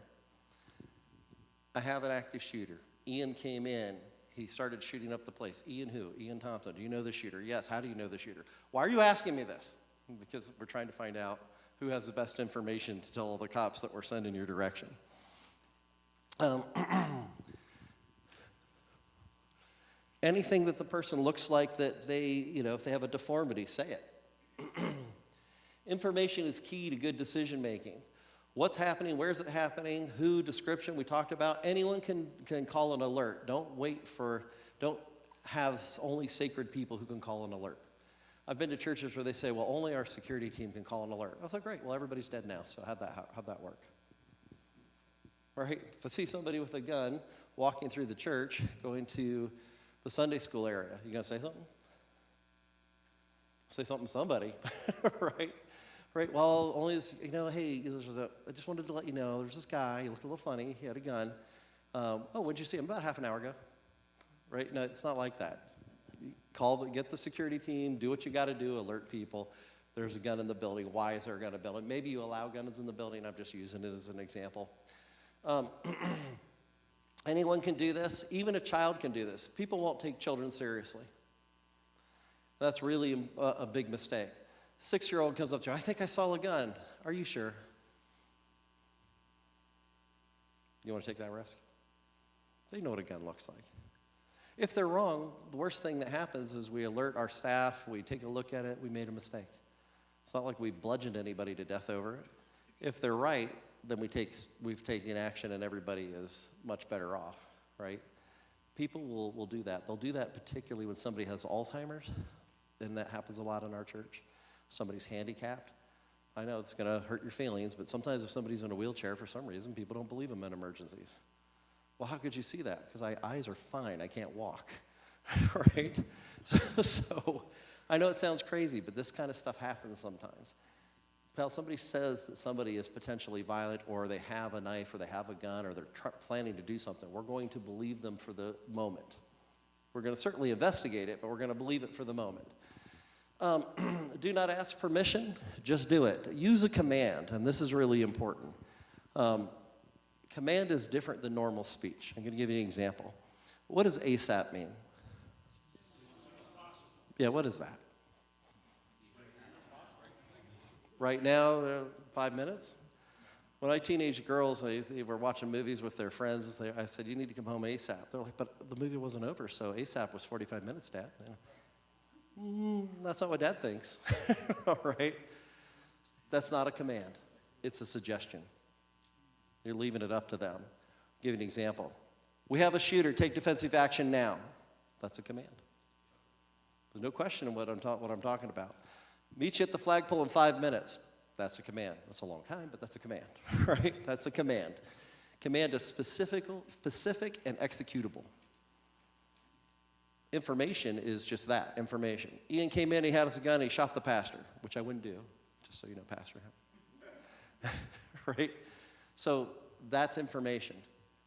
I have an active shooter. Ian came in. He started shooting up the place. Ian who? Ian Thompson. Do you know the shooter? Yes. How do you know the shooter? Why are you asking me this? Because we're trying to find out who has the best information to tell all the cops that we're sending your direction. Anything that the person looks like that they, if they have a deformity, say it. Information is key to good decision making. What's happening, where's it happening, who, description, we talked about. Anyone can call an alert. Don't have only sacred people who can call an alert. I've been to churches where they say, well, only our security team can call an alert. I was like, great, well, everybody's dead now, so how'd that work? Right? If I see somebody with a gun walking through the church, going to the Sunday school area, you gonna say something? Say something to somebody, right? Right, well, only this, hey, I just wanted to let you know, there's this guy, he looked a little funny, he had a gun. When'd you see him? About half an hour ago. Right? No, it's not like that. Get the security team, do what you gotta do, alert people. There's a gun in the building. Why is there a gun in the building? Maybe you allow guns in the building. I'm just using it as an example. Anyone can do this. Even a child can do this. People won't take children seriously. That's really a big mistake. 6-year-old comes up to you, I think I saw a gun. Are you sure? You want to take that risk? They know what a gun looks like. If they're wrong, the worst thing that happens is we alert our staff, we take a look at it, we made a mistake. It's not like we bludgeoned anybody to death over it. If they're right, then we've taken action and everybody is much better off, right? People will do that. They'll do that particularly when somebody has Alzheimer's, and that happens a lot in our church. Somebody's handicapped. I know it's going to hurt your feelings, but sometimes if somebody's in a wheelchair for some reason, people don't believe them in emergencies. Well, how could you see that? Because my eyes are fine. I can't walk, right? So I know it sounds crazy, but this kind of stuff happens sometimes. Well, somebody says that somebody is potentially violent, or they have a knife, or they have a gun, or they're planning to do something. We're going to believe them for the moment. We're going to certainly investigate it, but we're going to believe it for the moment. Do not ask permission, just do it. Use a command, and this is really important. Command is different than normal speech. I'm going to give you an example. What does ASAP mean? Yeah, what is that? Right now, 5 minutes? When I teenage girls, they were watching movies with their friends. I said, you need to come home ASAP. They're like, but the movie wasn't over, so ASAP was 45 minutes, Dad. That's not what Dad thinks, all right? That's not a command. It's a suggestion. You're leaving it up to them. I'll give you an example. We have a shooter. Take defensive action now. That's a command. There's no question what I'm talking about. Meet you at the flagpole in 5 minutes. That's a command. That's a long time, but that's a command, right? That's a command. Command is specific and executable. Information is just that, information. Ian came in, he had us a gun, and he shot the pastor, which I wouldn't do, just so you know, Pastor. Right? So that's information.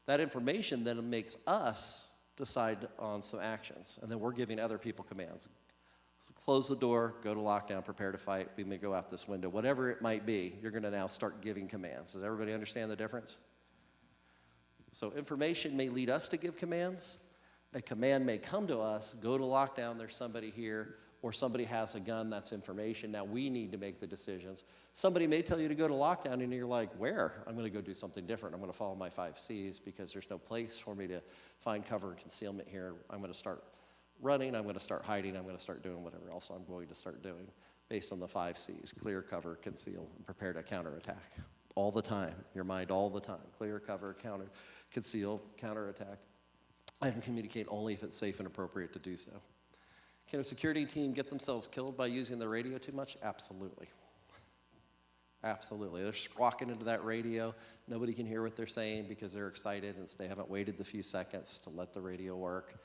That information then makes us decide on some actions, and then we're giving other people commands. So close the door, go to lockdown, prepare to fight, we may go out this window. Whatever it might be, you're going to now start giving commands. Does everybody understand the difference? So information may lead us to give commands. A command may come to us, go to lockdown, there's somebody here, or somebody has a gun, that's information. Now we need to make the decisions. Somebody may tell you to go to lockdown, and you're like, where? I'm going to go do something different. I'm going to follow my 5 C's because there's no place for me to find cover and concealment here. I'm going to start running, I'm going to start hiding, I'm going to start doing whatever else I'm going to start doing based on the 5 C's, clear, cover, conceal, and prepare to counterattack. All the time, your mind all the time. Clear, cover, conceal, counterattack. And communicate only if it's safe and appropriate to do so. Can a security team get themselves killed by using the radio too much? Absolutely. Absolutely. They're squawking into that radio. Nobody can hear what they're saying because they're excited and they haven't waited the few seconds to let the radio work.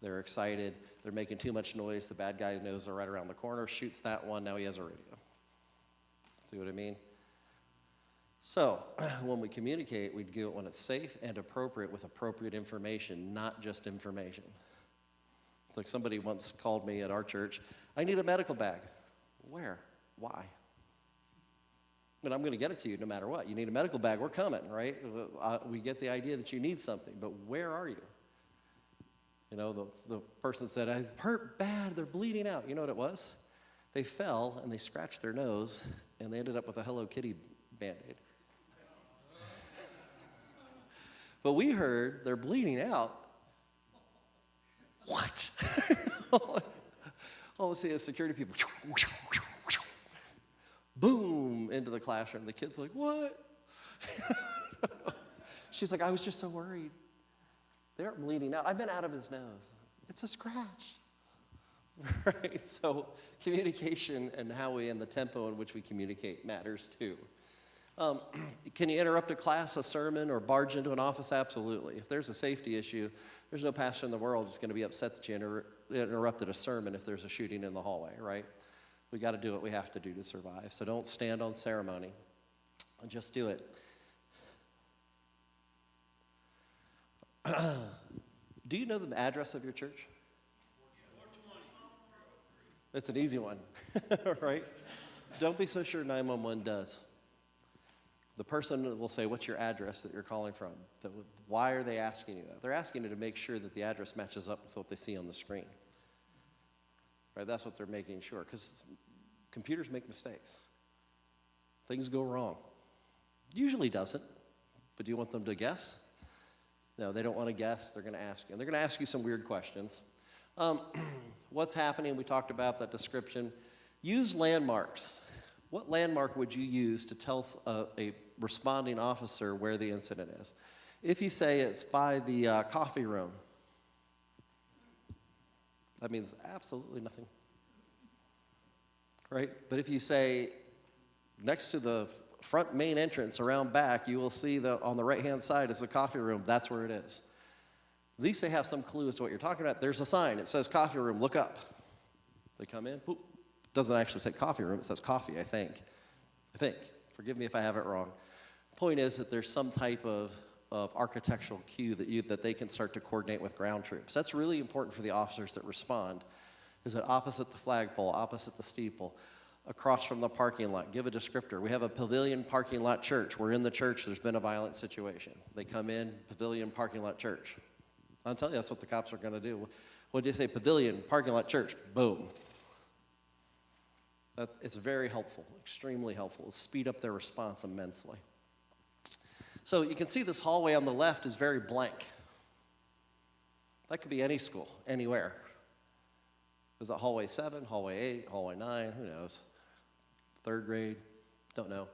They're excited. They're making too much noise. The bad guy knows they're right around the corner, shoots that one. Now he has a radio. See what I mean? So when we communicate, we do it when it's safe and appropriate with appropriate information, not just information. It's like somebody once called me at our church, I need a medical bag. Where? Why? But I'm going to get it to you no matter what. You need a medical bag, we're coming, right? We get the idea that you need something, but where are you? You know, the person said, I hurt bad, they're bleeding out. You know what it was? They fell and they scratched their nose and they ended up with a Hello Kitty Band-Aid. But we heard they're bleeding out. What? All we see is security people. Boom, into the classroom. The kid's like, what? She's like, I was just so worried. They aren't bleeding out. I've been out of his nose. It's a scratch. Right? So communication and the tempo in which we communicate matters too. Can you interrupt a class, a sermon, or barge into an office? Absolutely. If there's a safety issue, there's no pastor in the world that's going to be upset that you interrupted a sermon if there's a shooting in the hallway, right? We got to do what we have to do to survive. So don't stand on ceremony. Just do it. Do you know the address of your church? It's an easy one, right? Don't be so sure 911 does. The person will say, what's your address that you're calling from? Why are they asking you that? They're asking you to make sure that the address matches up with what they see on the screen. Right? That's what they're making sure, because computers make mistakes. Things go wrong. Usually doesn't, but do you want them to guess? No, they don't want to guess. They're going to ask you. And they're going to ask you some weird questions. What's happening? We talked about that description. Use landmarks. What landmark would you use to tell a responding officer where the incident is? If you say it's by the coffee room, that means absolutely nothing, right? But if you say next to the front main entrance around back, you will see on the right-hand side is the coffee room. That's where it is. At least they have some clue as to what you're talking about. There's a sign. It says coffee room. Look up. They come in. Boop. It doesn't actually say coffee room. It says coffee, I think. Forgive me if I have it wrong. Point is that there's some type of architectural cue that they can start to coordinate with ground troops. That's really important for the officers that respond, is that opposite the flagpole, opposite the steeple, across from the parking lot, give a descriptor. We have a pavilion parking lot church. We're in the church. There's been a violent situation. They come in, pavilion parking lot church. I'll tell you, that's what the cops are going to do. What did you say? Pavilion parking lot church. Boom. It's very helpful, extremely helpful. It'll speed up their response immensely. So you can see this hallway on the left is very blank. That could be any school, anywhere. Is it hallway 7, hallway 8, hallway 9? Who knows? 3rd grade? Don't know.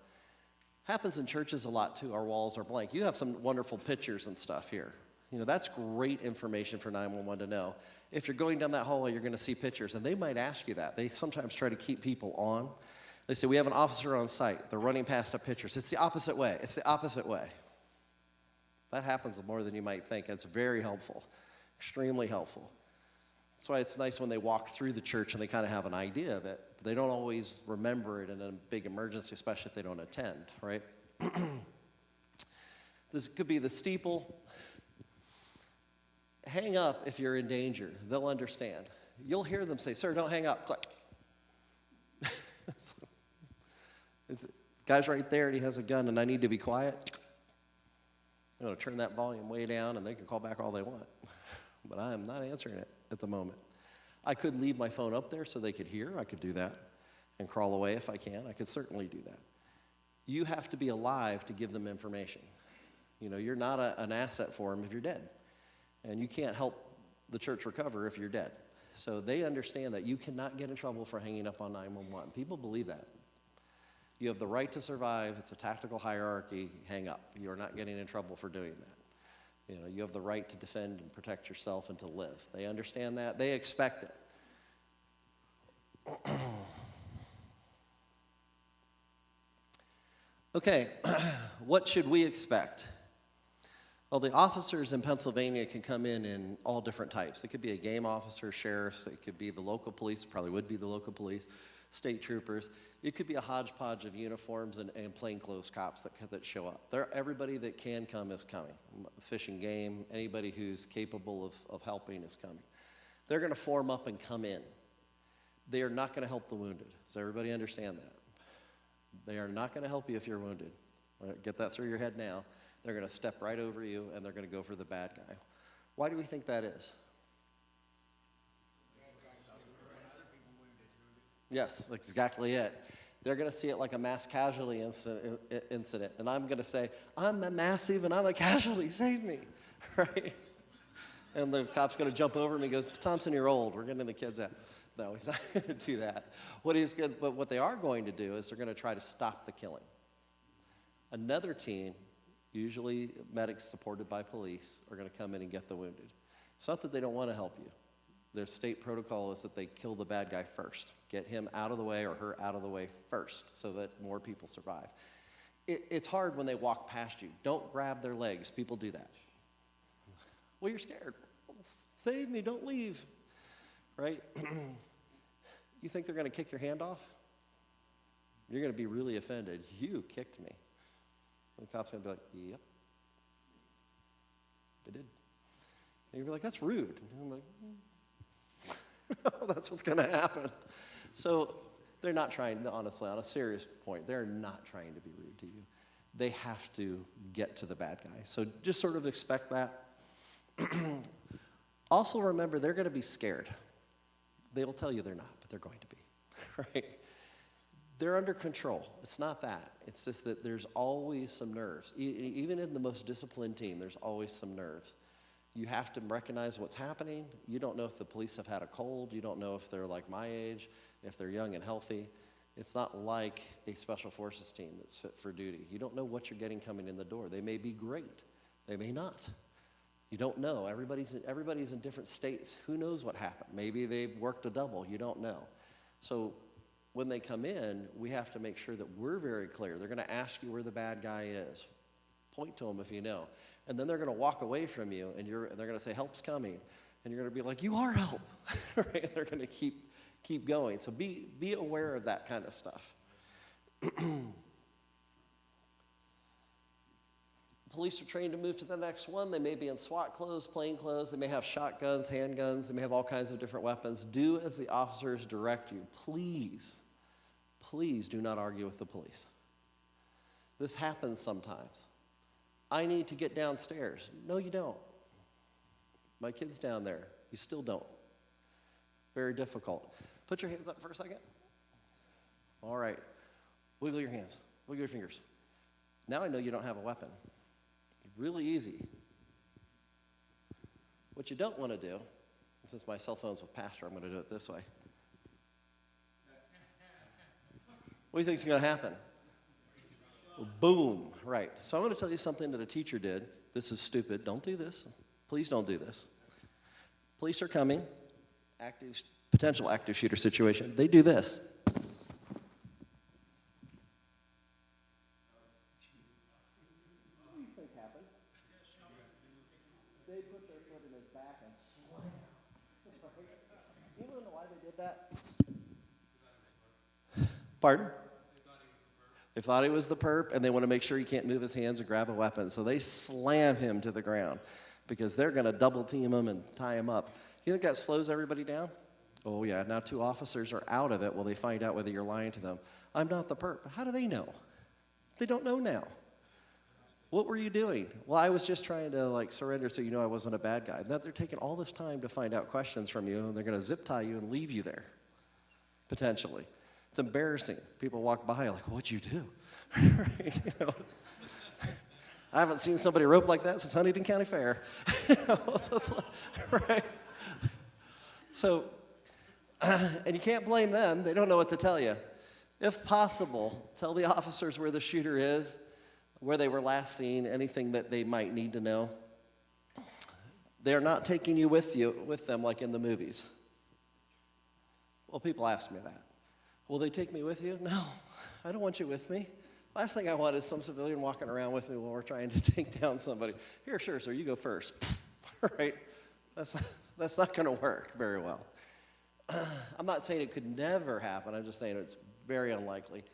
Happens in churches a lot too. Our walls are blank. You have some wonderful pictures and stuff here. You know, that's great information for 911 to know. If you're going down that hallway, you're going to see pictures, and they might ask you that. They sometimes try to keep people on. They say, we have an officer on site. They're running past the pictures. It's the opposite way. It's the opposite way. That happens more than you might think. It's very helpful, extremely helpful. That's why it's nice when they walk through the church and they kind of have an idea of it. But they don't always remember it in a big emergency, especially if they don't attend, right? This could be the steeple. Hang up if you're in danger. They'll understand. You'll hear them say, sir, don't hang up. Click. The guy's right there and he has a gun and I need to be quiet. I'm going to turn that volume way down and they can call back all they want. But I am not answering it at the moment. I could leave my phone up there so they could hear. I could do that and crawl away if I can. I could certainly do that. You have to be alive to give them information. You know, you're not an asset for them if you're dead. And you can't help the church recover if you're dead. So they understand that you cannot get in trouble for hanging up on 911. People believe that. You have the right to survive. It's a tactical hierarchy. Hang up. You are not getting in trouble for doing that. You know, you have the right to defend and protect yourself and to live. They understand that. They expect it. Okay, what should we expect? Well, the officers in Pennsylvania can come in all different types. It could be a game officer, sheriffs, it could be the local police, probably would be the local police, state troopers. It could be a hodgepodge of uniforms and plainclothes cops that show up. Everybody that can come is coming. Fish and game, anybody who's capable of helping is coming. They're going to form up and come in. They are not going to help the wounded. Does everybody understand that? They are not going to help you if you're wounded. All right, get that through your head now. They're going to step right over you, and they're going to go for the bad guy. Why do we think that is? Yes, that's exactly it. They're going to see it like a mass casualty incident. And I'm going to say, I'm a massive and I'm a casualty, save me, right? And the cop's going to jump over me and goes, Thompson, you're old. We're getting the kids out. No, he's not going to do that. But what they are going to do is they're going to try to stop the killing. Another team, usually medics supported by police, are going to come in and get the wounded. It's not that they don't want to help you. Their state protocol is that they kill the bad guy first. Get him out of the way or her out of the way first so that more people survive. It's hard when they walk past you. Don't grab their legs. People do that. Well, you're scared. Save me, don't leave. Right? You think they're going to kick your hand off? You're going to be really offended. You kicked me. And the cop's going to be like, yep. They did. And you'll be like, that's rude. And I'm like, that's what's going to happen. So they're not trying, honestly, on a serious point, they're not trying to be rude to you. They have to get to the bad guy. So just sort of expect that. Also remember, they're going to be scared. They'll tell you they're not, but they're going to be, right? They're under control. It's not that. It's just that there's always some nerves. Even in the most disciplined team, there's always some nerves. You have to recognize what's happening. You don't know if the police have had a cold. You don't know if they're like my age, if they're young and healthy. It's not like a special forces team that's fit for duty. You don't know what you're getting coming in the door. They may be great. They may not. You don't know. Everybody's in different states. Who knows what happened? Maybe they've worked a double. You don't know. So when they come in, we have to make sure that we're very clear. They're going to ask you where the bad guy is. Point to them if you know. And then they're going to walk away from you, and they're going to say, help's coming. And you're going to be like, you are help. Right? They're going to keep going. So be aware of that kind of stuff. Police are trained to move to the next one. They may be in SWAT clothes, plain clothes. They may have shotguns, handguns. They may have all kinds of different weapons. Do as the officers direct you. Please, please do not argue with the police. This happens sometimes. I need to get downstairs. No, you don't. My kid's down there. You still don't. Very difficult. Put your hands up for a second. All right. Wiggle your hands. Wiggle your fingers. Now I know you don't have a weapon. Really easy. What you don't want to do, since my cell phone's with Pastor, I'm going to do it this way. What do you think is going to happen? Boom, right. So I'm going to tell you something that a teacher did. This is stupid. Don't do this. Please don't do this. Police are coming. Potential active shooter situation. They do this. What do you think happened? They put their foot in his back and slam. You don't know why they did that? Pardon? They thought he was the perp, and they want to make sure he can't move his hands or grab a weapon. So they slam him to the ground because they're going to double team him and tie him up. You think that slows everybody down? Oh, yeah. Now 2 officers are out of it. Well, they find out whether you're lying to them. I'm not the perp. How do they know? They don't know now. What were you doing? Well, I was just trying to, surrender so you know I wasn't a bad guy. Now they're taking all this time to find out questions from you, and they're going to zip tie you and leave you there, potentially. It's embarrassing. People walk by like, what'd you do? I haven't seen somebody rope like that since Huntington County Fair. Right? So, and you can't blame them. They don't know what to tell you. If possible, tell the officers where the shooter is, where they were last seen, anything that they might need to know. They're not taking you with them like in the movies. Well, people ask me that. Will they take me with you? No, I don't want you with me. Last thing I want is some civilian walking around with me while we're trying to take down somebody. Here, sure, sir, you go first. Right? That's not going to work very well. I'm not saying it could never happen. I'm just saying it's very unlikely.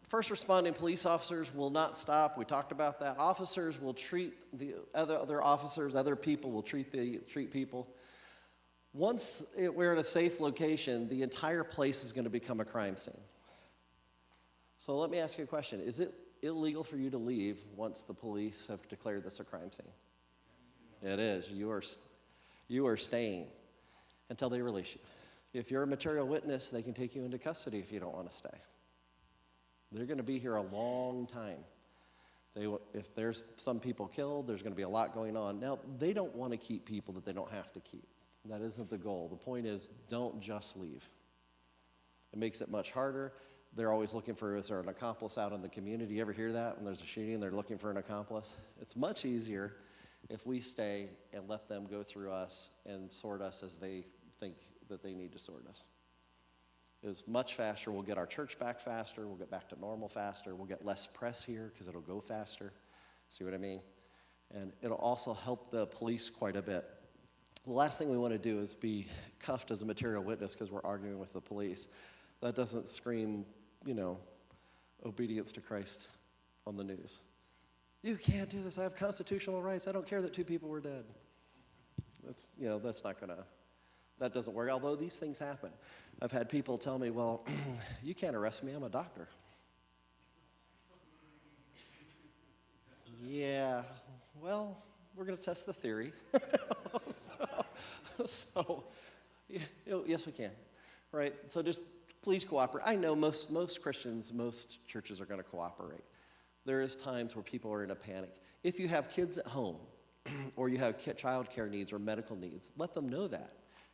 First responding police officers will not stop. We talked about that. Officers will treat the other officers, other people will treat people. Once we're in a safe location, the entire place is going to become a crime scene. So let me ask you a question. Is it illegal for you to leave once the police have declared this a crime scene? It is. You are staying until they release you. If you're a material witness, they can take you into custody if you don't want to stay. They're going to be here a long time. If there's some people killed, there's going to be a lot going on. Now, they don't want to keep people that they don't have to keep. That isn't the goal. The point is, don't just leave. It makes it much harder. They're always looking for, is there an accomplice out in the community? You ever hear that? When there's a shooting, they're looking for an accomplice. It's much easier if we stay and let them go through us and sort us as they think that they need to sort us. It's much faster. We'll get our church back faster. We'll get back to normal faster. We'll get less press here because it'll go faster. See what I mean? And it'll also help the police quite a bit. The last thing we want to do is be cuffed as a material witness because we're arguing with the police. That doesn't scream, obedience to Christ on the news. You can't do this. I have constitutional rights. I don't care that 2 people were dead. That doesn't work, although these things happen. I've had people tell me, well, you can't arrest me, I'm a doctor. Yeah, well, we're going to test the theory. Yes, we can, right? So just please cooperate. I know most Christians, most churches are going to cooperate. There is times where people are in a panic. If you have kids at home, or you have child care needs or medical needs, let them know that.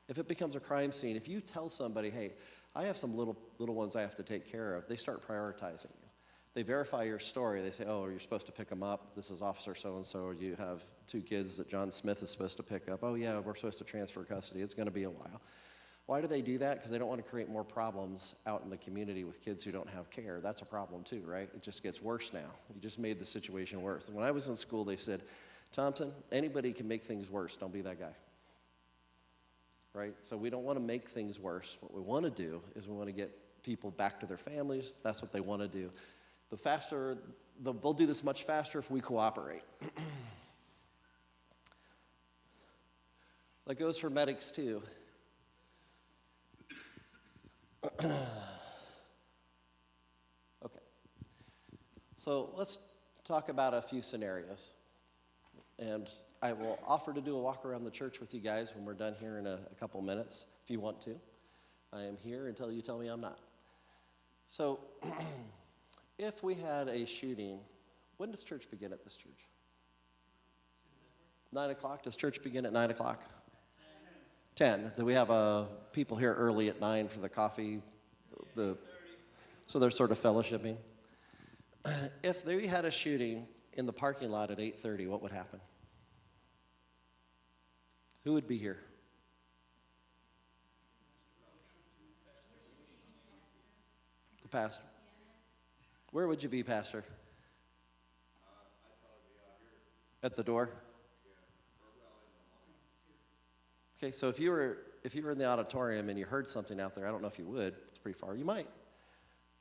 If it becomes a crime scene, if you tell somebody, hey, I have some little ones I have to take care of, they start prioritizing you. They verify your story. They say, oh, you're supposed to pick them up. This is Officer so-and-so. You have 2 kids that John Smith is supposed to pick up. Oh, yeah, we're supposed to transfer custody. It's going to be a while. Why do they do that? Because they don't want to create more problems out in the community with kids who don't have care. That's a problem too, right? It just gets worse now. You just made the situation worse. When I was in school, they said, Thompson, anybody can make things worse. Don't be that guy. Right? So we don't want to make things worse. What we want to do is we want to get people back to their families. That's what they want to do. The faster, they'll do this much faster if we cooperate. That goes for medics too. Okay. So let's talk about a few scenarios. And I will offer to do a walk around the church with you guys when we're done here in a couple minutes, if you want to. I am here until you tell me I'm not. So, if we had a shooting, when does church begin at this church? 9 o'clock? Does church begin at 9 o'clock? 10. Do we have people here early at 9 for the coffee? So they're sort of fellowshipping. If we had a shooting in the parking lot at 8:30, what would happen? Who would be here? The pastor. Where would you be, Pastor? I'd probably be out here. At the door? Yeah, or well in the lobby. Okay, so if you were in the auditorium and you heard something out there, I don't know if you would, it's pretty far, you might.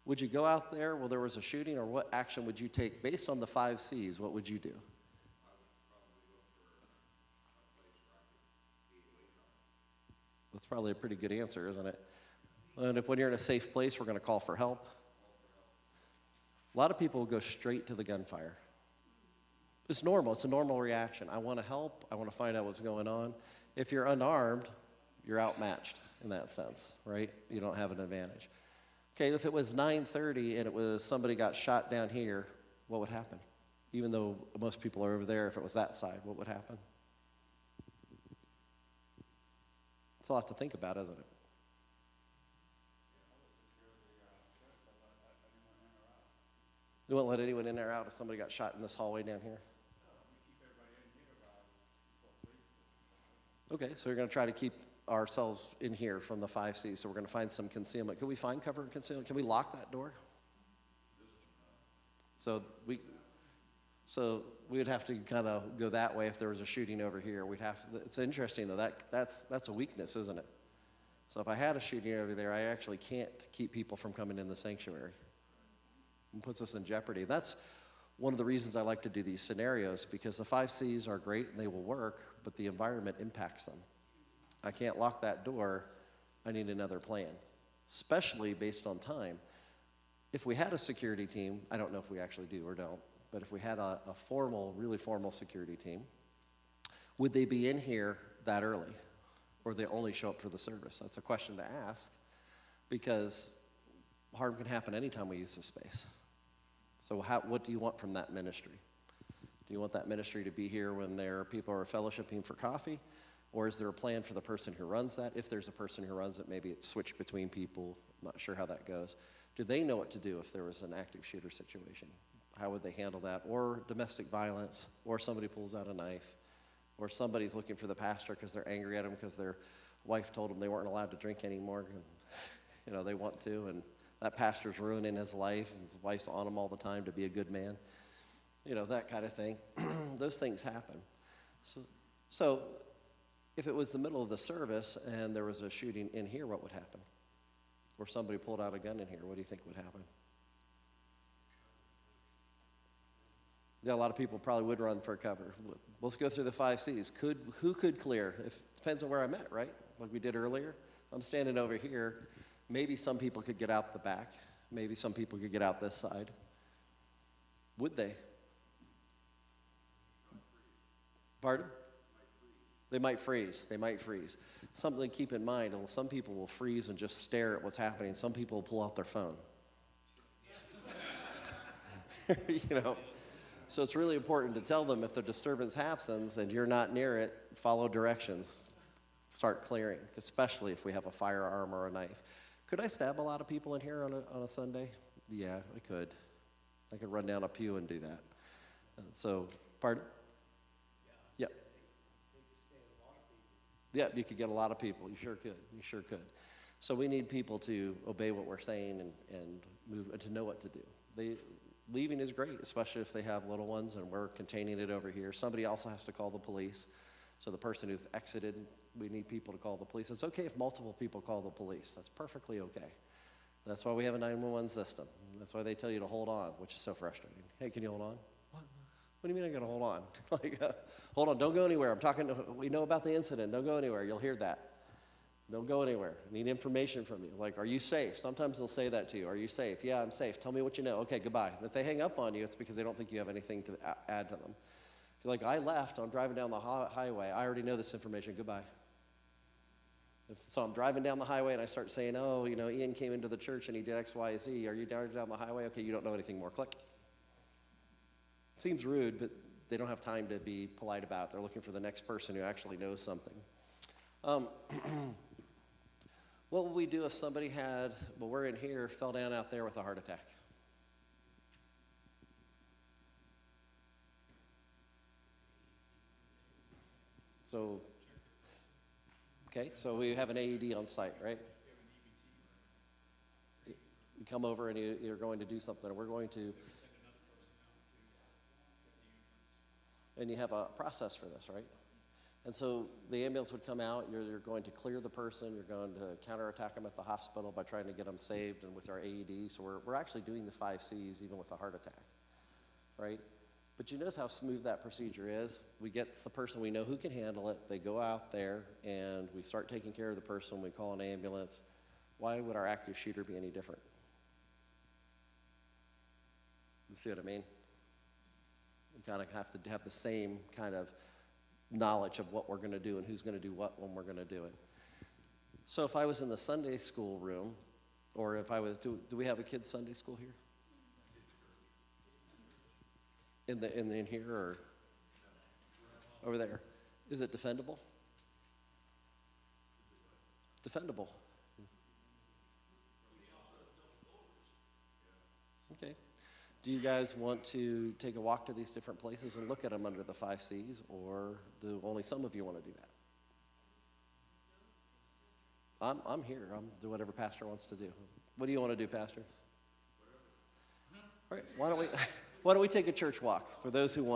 Would you go out there while there was a shooting, or what action would you take? Based on the 5 C's, what would you do? I would probably look for a place where I could be away from it. That's probably a pretty good answer, isn't it? And if when you're in a safe place, we're going to call for help. A lot of people will go straight to the gunfire. It's normal. It's a normal reaction. I want to help. I want to find out what's going on. If you're unarmed, you're outmatched in that sense, right? You don't have an advantage. Okay, if it was 9:30 and it was somebody got shot down here, what would happen? Even though most people are over there, if it was that side, what would happen? It's a lot to think about, isn't it? You won't let anyone in or out if somebody got shot in this hallway down here? Okay, so we're going to try to keep ourselves in here from the 5 C's, so we're going to find some concealment. Can we find cover and concealment? Can we lock that door? So so we would have to kind of go that way if there was a shooting over here. It's interesting though, that's a weakness, isn't it? So if I had a shooting over there, I actually can't keep people from coming in the sanctuary. It puts us in jeopardy. That's one of the reasons I like to do these scenarios, because the 5 C's are great and they will work, but the environment impacts them. I can't lock that door. I need another plan, especially based on time. If we had a security team, I don't know if we actually do or don't, but if we had a formal, really formal security team, would they be in here that early? Or they only show up for the service? That's a question to ask, because harm can happen anytime we use this space. So what do you want from that ministry? Do you want that ministry to be here when people are fellowshipping for coffee? Or is there a plan for the person who runs that? If there's a person who runs it, maybe it's switched between people. I'm not sure how that goes. Do they know what to do if there was an active shooter situation? How would they handle that? Or domestic violence, or somebody pulls out a knife, or somebody's looking for the pastor because they're angry at him because their wife told them they weren't allowed to drink anymore, and they want to, and that pastor's ruining his life, and his wife's on him all the time to be a good man, that kind of thing. Those things happen. So if it was the middle of the service and there was a shooting in here, what would happen? Or somebody pulled out a gun in here, what do you think would happen? Yeah, a lot of people probably would run for cover. Let's go through the 5 C's. Who could clear? Depends on where I'm at, right? Like we did earlier. I'm standing over here. Maybe some people could get out the back. Maybe some people could get out this side. Would they? Pardon? They might freeze. They might freeze. Something to keep in mind, some people will freeze and just stare at what's happening. Some people will pull out their phone. So it's really important to tell them if the disturbance happens and you're not near it, follow directions. Start clearing, especially if we have a firearm or a knife. Could I stab a lot of people in here on a Sunday? Yeah, I could. I could run down a pew and do that. Pardon? Yeah. Yeah, you could get a lot of people. You sure could. You sure could. So we need people to obey what we're saying and move and to know what to do. Leaving is great, especially if they have little ones and we're containing it over here. Somebody also has to call the police. So the person who's exited, we need people to call the police. It's okay if multiple people call the police. That's perfectly okay. That's why we have a 911 system. That's why they tell you to hold on, which is so frustrating. Hey, can you hold on? What do you mean I gotta hold on? Hold on, don't go anywhere. We know about the incident. Don't go anywhere. You'll hear that. Don't go anywhere. I need information from you. Like, are you safe? Sometimes they'll say that to you. Are you safe? Yeah, I'm safe. Tell me what you know. Okay, goodbye. If they hang up on you, it's because they don't think you have anything to add to them. If you're like, I left. I'm driving down the highway. I already know this information. Goodbye. So I'm driving down the highway and I start saying, Ian came into the church and he did X, Y, Z. Are you down the highway? Okay, you don't know anything more. Click. Seems rude, but they don't have time to be polite about it. They're looking for the next person who actually knows something. What would we do if somebody we're in here, fell down out there with a heart attack? So we have an AED on site, right? You come over and you're going to do something, and we're going to, and you have a process for this, right? And so the ambulance would come out, you're going to clear the person, you're going to counterattack them at the hospital by trying to get them saved and with our AED. So we're actually doing the 5 C's even with a heart attack, right? But you notice how smooth that procedure is. We get the person we know who can handle it, they go out there, and we start taking care of the person, we call an ambulance. Why would our active shooter be any different? You see what I mean? You kind of have to have the same kind of knowledge of what we're going to do and who's going to do what when we're going to do it. So if I was in the Sunday school room, or if I was, do we have a kids' Sunday school here? In here or over there? Is it defendable? Defendable. Okay. Do you guys want to take a walk to these different places and look at them under the 5 C's, or do only some of you want to do that? I'm here. I'll do whatever Pastor wants to do. What do you want to do, Pastor? All right. Why don't we? Why don't we take a church walk for those who want?